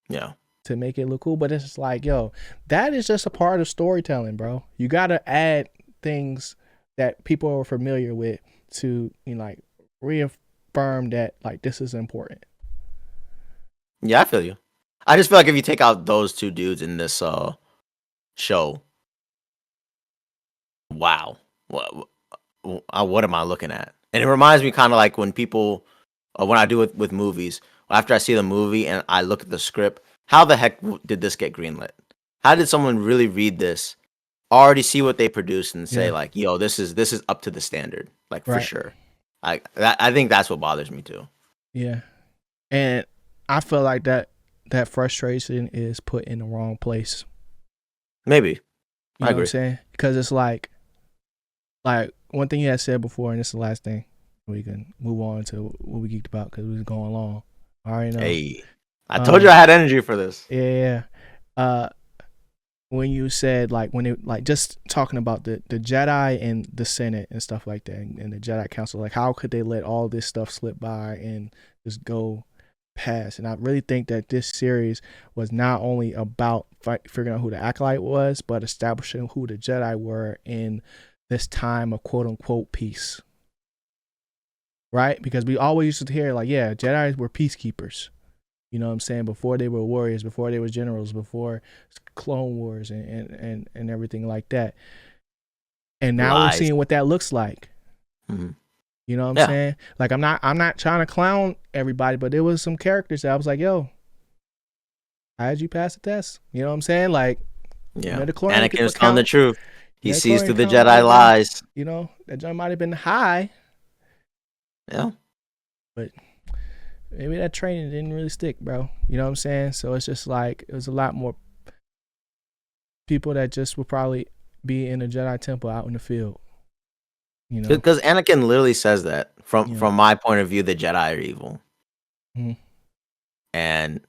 yeah, to make it look cool, but it's just like, yo, that is just a part of storytelling, bro. You gotta add things that people are familiar with to, you know, like reaffirm that like this is important. yeah. I feel you. I just feel like if you take out those two dudes in this show, wow, what am I looking at? And it reminds me kind of like when people, when I do it with movies, after I see the movie and I look at the script, how the heck did this get greenlit? How did someone really read this, already see what they produced, and say Yeah, like, "Yo, this is up to the standard," like for right. sure. I think that's what bothers me too. Yeah, and I feel like that frustration is put in the wrong place. Maybe You I know what I'm agree. saying? Because it's like one thing you had said before, and this is the last thing. We can move on to what we geeked about because we was going long. I already know. Hey, I told you Um, I had energy for this. yeah, yeah. Uh, when you said like when it like just talking about the Jedi and the Senate and stuff like that and the Jedi Council, like how could they let all this stuff slip by and just go past? And I really think that this series was not only about figuring out who the Acolyte was, but establishing who the Jedi were in this time of quote unquote peace. Right? Because we always used to hear like, yeah, Jedi were peacekeepers. You know what I'm saying? Before they were warriors, before they were generals, before Clone Wars and everything like that. And now we're Lies. seeing what that looks like. Hmm. You know what I'm Yeah, saying? Like I'm not trying to clown everybody, but there was some characters that I was like, yo, how did you pass the test? You know what I'm saying? Like yeah. Metachlorian Anakin was telling the count, truth. He sees through Metachlorian the count might Jedi have been, lies. you know, that joint might have been high, Yeah, but maybe that training didn't really stick, bro. You know what I'm saying? So it's just like it was a lot more people that just would probably be in a Jedi temple out in the field. You know, because Anakin literally says that from you know. my point of view, the Jedi are evil, Mm-hmm. and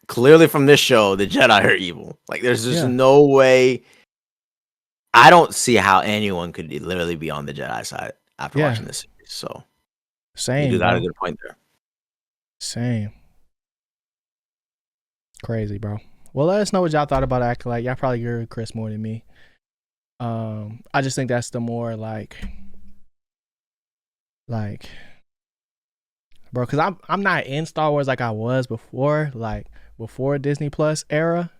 clearly from this show, the Jedi are evil. Like, there's just Yeah, no way. I don't see how anyone could literally be on the Jedi side after yeah, watching this series. So you do same, got a bro, good point there. same. Crazy, bro. Well, let us know what y'all thought about Acolyte. Y'all probably agree with Chris more than me. I just think that's the more like, bro, because I'm not in Star Wars like I was before, like before Disney Plus era,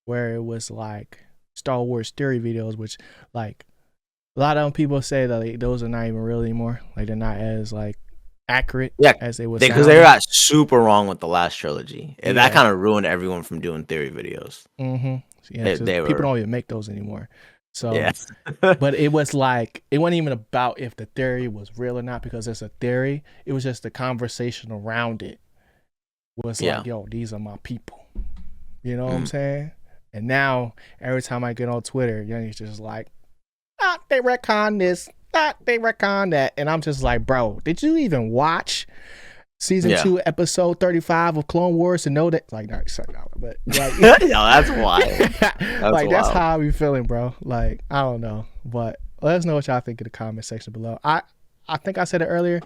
where it was like Star Wars theory videos, which like a lot of them people say that like, those are not even real anymore. Like they're not as like accurate Yeah, as they were because they sounding. got super wrong with the last trilogy, and that Yeah. kind of ruined everyone from doing theory videos. Mm-hmm. Yeah, They, because they people were, don't even make those anymore. yeah, So, but it was like it wasn't even about if the theory was real or not because it's a theory. It was just the conversation around it was yeah. like, yo, these are my people. You know what I'm Mm. saying? And now every time I get on Twitter, you know, it's just like, they retcon this, they retcon that, and I'm just like, bro, did you even watch season Yeah. 2, episode 35 of Clone Wars to know that? Like, not sorry, but like, Yo, that's wild. That's like that's wild. how I be feeling, bro. Like, I don't know, but let us know what y'all think in the comment section below. I think I said it earlier.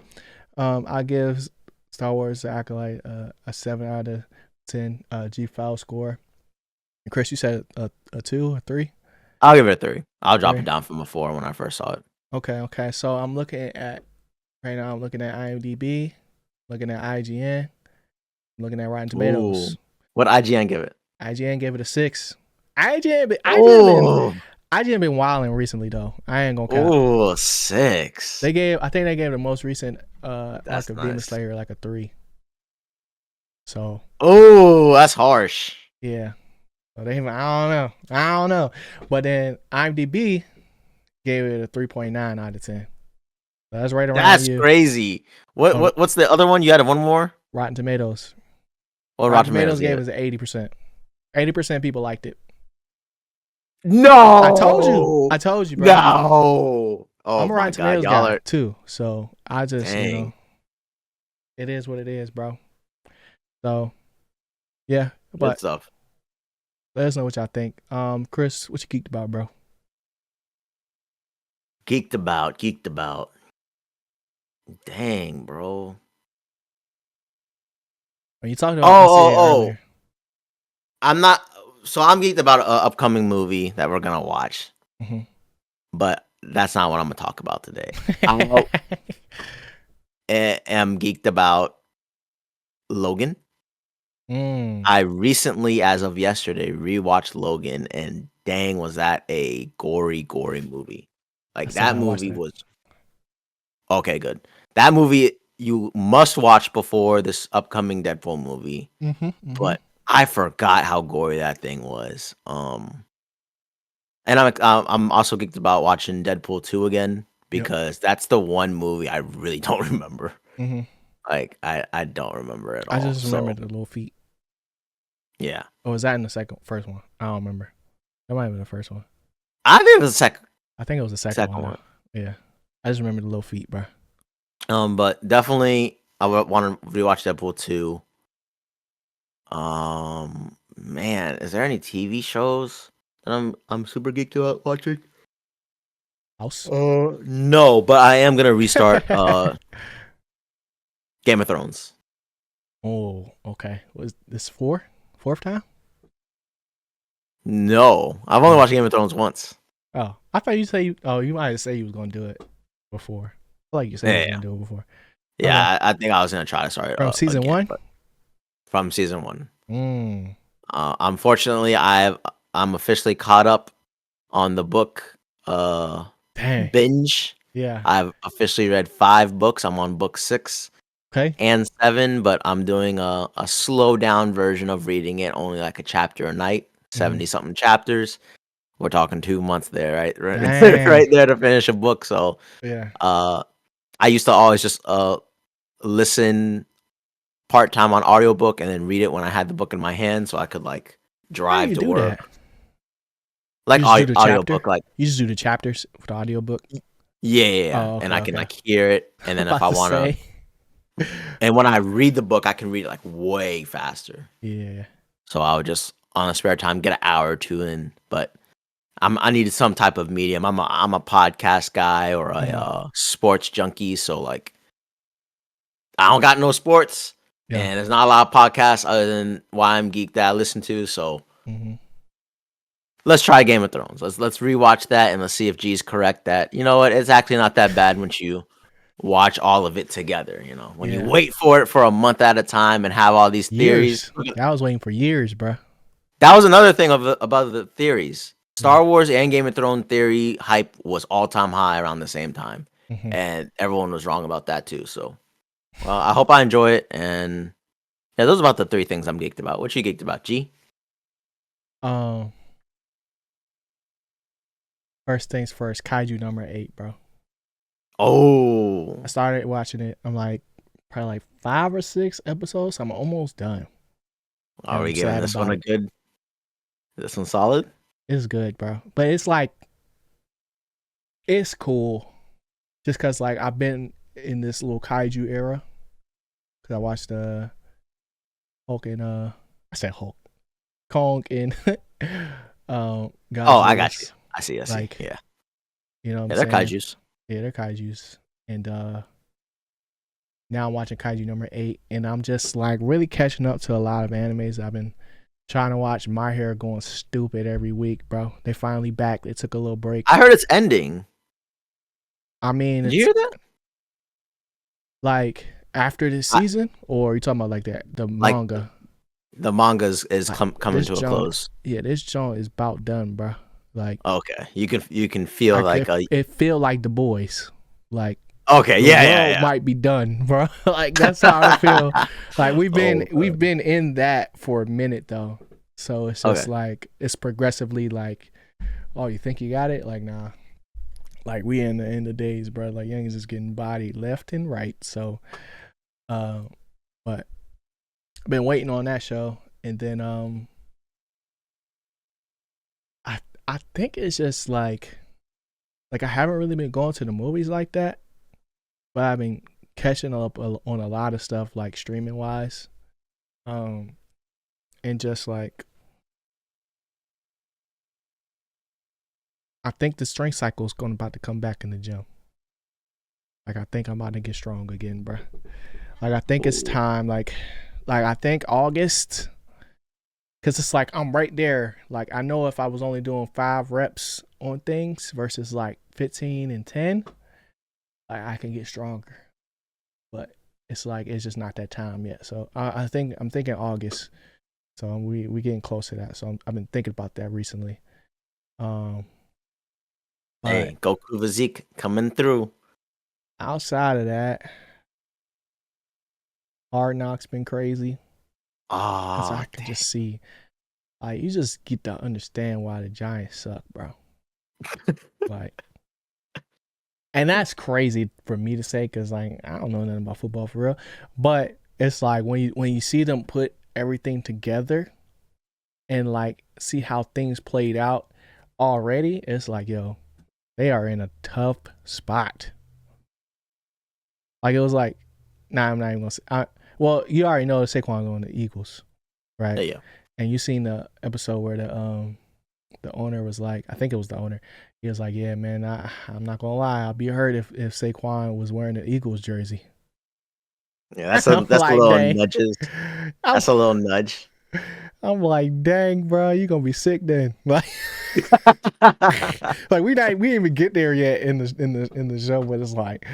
I give Star Wars The Acolyte a 7 out of 10 G file score. And Chris, you said a 2 or 3? I'll give it a 3. I'll drop 3. it down from a 4 when I first saw it. Okay. So I'm looking at Right now, I'm looking at IMDb, looking at IGN, looking at Rotten Ooh. Tomatoes. What IGN give it? IGN gave it a 6. Oh. IGN been wilding recently though. I ain't gonna cap. Oh, 6. I think they gave the most recent arc That's of Demon nice. Slayer like a 3. So Oh, that's harsh. yeah. So they even I don't know. But then IMDb gave it a 3.9 out of 10. So that's right around That's you. crazy. On What's the other one? You had one more? Rotten Tomatoes. What Rotten Rotten Tomatoes Tomatoes gave gave us it? 80%. 80% people liked it. I told you. No. I told you, bro. No. Oh I'm a my Rotten god, Tomatoes y'all guy are too. So I just, dang. it is what it is, bro. So yeah, Good but stuff. let us know what y'all think. Chris, what you geeked about, bro? Geeked about, geeked about. Dang, bro. When you talked Oh, about oh, NCAA oh. earlier. I'm not I'm geeked about an upcoming movie that we're gonna watch, Mhm. but that's not what I'm gonna talk about today. I am geeked about Logan. Mm, I recently, as of yesterday, rewatched Logan, and dang, was that a gory, gory movie. I Like, still that gotta watch movie that. was okay, good. That movie you must watch before this upcoming Deadpool movie, Mm-hmm. but I forgot how gory that thing was. And I'm also geeked about watching Deadpool 2 again Yep. because that's the one movie I really don't remember. Mm-hmm. Like, I don't remember at I all. just remember So, the little feet. yeah. Oh, was that in the first one? I don't remember. That might have been the first one. I think it was the I think it was the second one second though. one. Yeah. I just remember the little feet, bro. But definitely I would want to rewatch Deadpool 2. Man, is there any TV shows that I'm super geeked about watching? House. No, but I am gonna restart Game of Thrones. Oh, okay. Was this fourth time? No, I've only Oh, watched Game of Thrones once. oh. I thought you say you. Oh, you might say you was gonna do it before. I feel like you said you Yeah, was yeah, gonna do it before. Okay. yeah. I think I was gonna try to start it From season again, one. but from season 1. Mm. Unfortunately, I'm officially caught up on the book Dang. binge. Yeah. I've officially read 5 books. I'm on book 6 Okay. and 7, but I'm doing a slow down version of reading it, only like a chapter a night, Mm-hmm. 70 something chapters. We're talking 2 months there, right? Dang. Right there to finish a book. So, Yeah. uh, I used to always just listen part time on audiobook and then read it when I had the book in my hand, so I could like How do drive you to do work. that? You Like just do the chapter. audiobook, like You just do the chapters for the audiobook. yeah, yeah, yeah, Oh, and okay, I can okay. like hear it, and I'm then if about I to wanna, say. and when I read the book, I can read it like way faster. Yeah. So I would just on a spare time get an hour or 2 in, but I needed some type of medium. I'm a podcast guy or a Mm-hmm. sports junkie, so like I don't got no sports, Yeah. and there's not a lot of podcasts other than Why I'm Geek that I listen to. So Mm-hmm. let's try Game of Thrones. Let's rewatch that and let's see if G's correct that you know what it's actually not that bad once you watch all of it together. You know when you Yeah. wait for it for a month at a time and have all these theories. Years. I was waiting for years, bro. That was another thing about the theories. Yeah. Star Wars and Game of Thrones theory hype was all time high around the same time, Mm-hmm. and everyone was wrong about that too. So, well, I hope I enjoy it. And yeah, those are about the 3 things I'm geeked about. What you geeked about, G? Um. First things first. Kaiju number 8, bro. Oh, I started watching it. I'm like probably like 5 or 6 episodes. I'm almost done, and are we I'm giving sad this one about a it. good? This one solid? It's good, bro. But it's like it's cool, just cause like I've been in this little kaiju era. Cause I watched Hulk and I said Hulk, Kong and Oh, I got you. Godzilla's. I see. I see. Like, Yeah, you know what I'm yeah, they're saying? kaiju's. Yeah, they're kaijus. And now I'm watching Kaiju number 8, and I'm just like really catching up to a lot of animes I've been trying to watch. My hair going stupid every week, bro. They finally back. They took a little break. I heard it's ending. I mean, Did you it's hear that? Like after this I, season, or are you talking about like that the like manga? the manga is Like coming this to a joint, close. yeah, this joint is about done, bro. Like Okay, you can feel I like could, a it feel like the boys. Like okay, the yeah, yeah, world yeah. might be done, bro. Like that's how I feel. Like we've been Oh, we've been in that for a minute though. So it's just okay. like it's progressively like, oh, you think you got it? Like nah. Like we in the end of days, bro. Like youngins is getting bodied left and right. So uh but I've been waiting on that show. And then I think it's just like I haven't really been going to the movies like that, but I've been catching up on a lot of stuff like streaming wise. Um and just like I think the strength cycle is going about to come back in the gym. Like I think I'm about to get strong again, bro. Like I think it's Ooh. time. Like I think August, because it's like I'm right there. Like I know if I was only doing 5 reps on things versus like 15 and 10, like I can get stronger. But it's like it's just not that time yet. So I think I'm thinking August. So we getting close to that. So I've been thinking about that recently. Um, but Hey, Goku physique coming through. outside of that, Hard Knocks been crazy because Oh, I can just see, like, you just get to understand why the Giants suck, bro. Like, and that's crazy for me to say because like I don't know nothing about football for real, but it's like when you see them put everything together and like see how things played out already, it's like yo, they are in a tough spot. Like it was like, nah, I'm not even gonna say. Well, you already know Saquon going to Eagles, right? yeah. And you seen the episode where the owner was like, I think it was the owner. He was like, yeah, man, I'm not gonna lie, I'll be hurt if Saquon was wearing the Eagles jersey. Yeah, I'm that's a like, little dang. nudges. I'm That's a little nudge. I'm like, dang, bro, you gonna be sick then. Like, like we didn't even get there yet in the show, but it's like,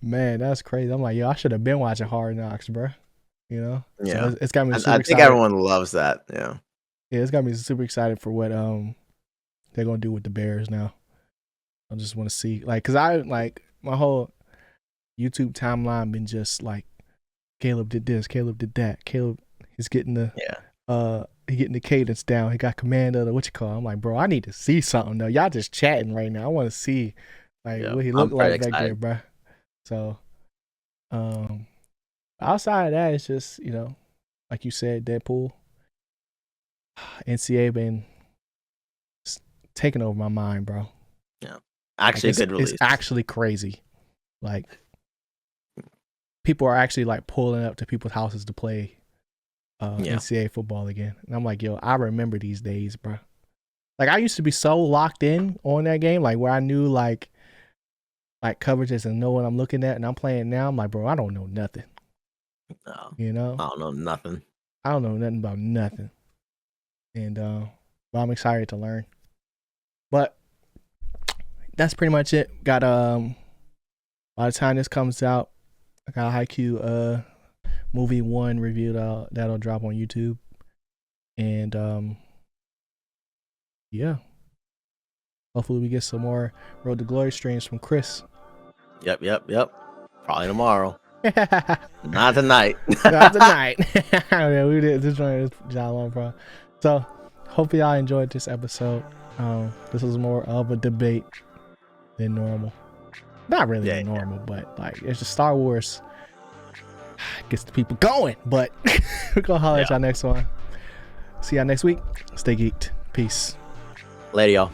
man, that's crazy. I'm like, yo, I should have been watching Hard Knocks, bro. You know, so Yeah. it's got me I super think excited. everyone loves that. Yeah. Yeah, it's got me super excited for what they're gonna do with the Bears now. I just want to see, like, cause I like my whole YouTube timeline been just like Caleb did this, Caleb did that, Caleb is getting the Yeah. he getting the cadence down. He got command of the what you call. I'm like, bro, I need to see something though. Y'all just chatting right now. I want to see like Yeah. what he I'm looked pretty like back there, excited. bro. So um outside of that, it's just like you said, Deadpool, NCA been taking over my mind, bro. Yeah. Like Actually, it's good it's release. actually crazy. Like people are actually like pulling up to people's houses to play Yeah. NCAA football again. And I'm like, yo, I remember these days, bro. Like I used to be so locked in on that game, like where I knew like coverages and know what I'm looking at, and I'm playing now. I'm like, bro, I don't know nothing. No, You know, I don't know nothing. I don't know nothing about nothing, and but I'm excited to learn. But that's pretty much it. Got by the time this comes out, I got a Haikyuu movie 1 review that'll drop on YouTube, and yeah, hopefully we get some more Road to Glory streams from Chris. Yep. Probably tomorrow. Not tonight. Not tonight. Yeah, we did this one is John Long, bro. So hope y'all enjoyed this episode. This was more of a debate than normal. Not really Yeah. than normal, but like it's just Star Wars gets the people going. But we're gonna holler at y'all next one. See y'all next week. Stay geeked. Peace. Later, y'all.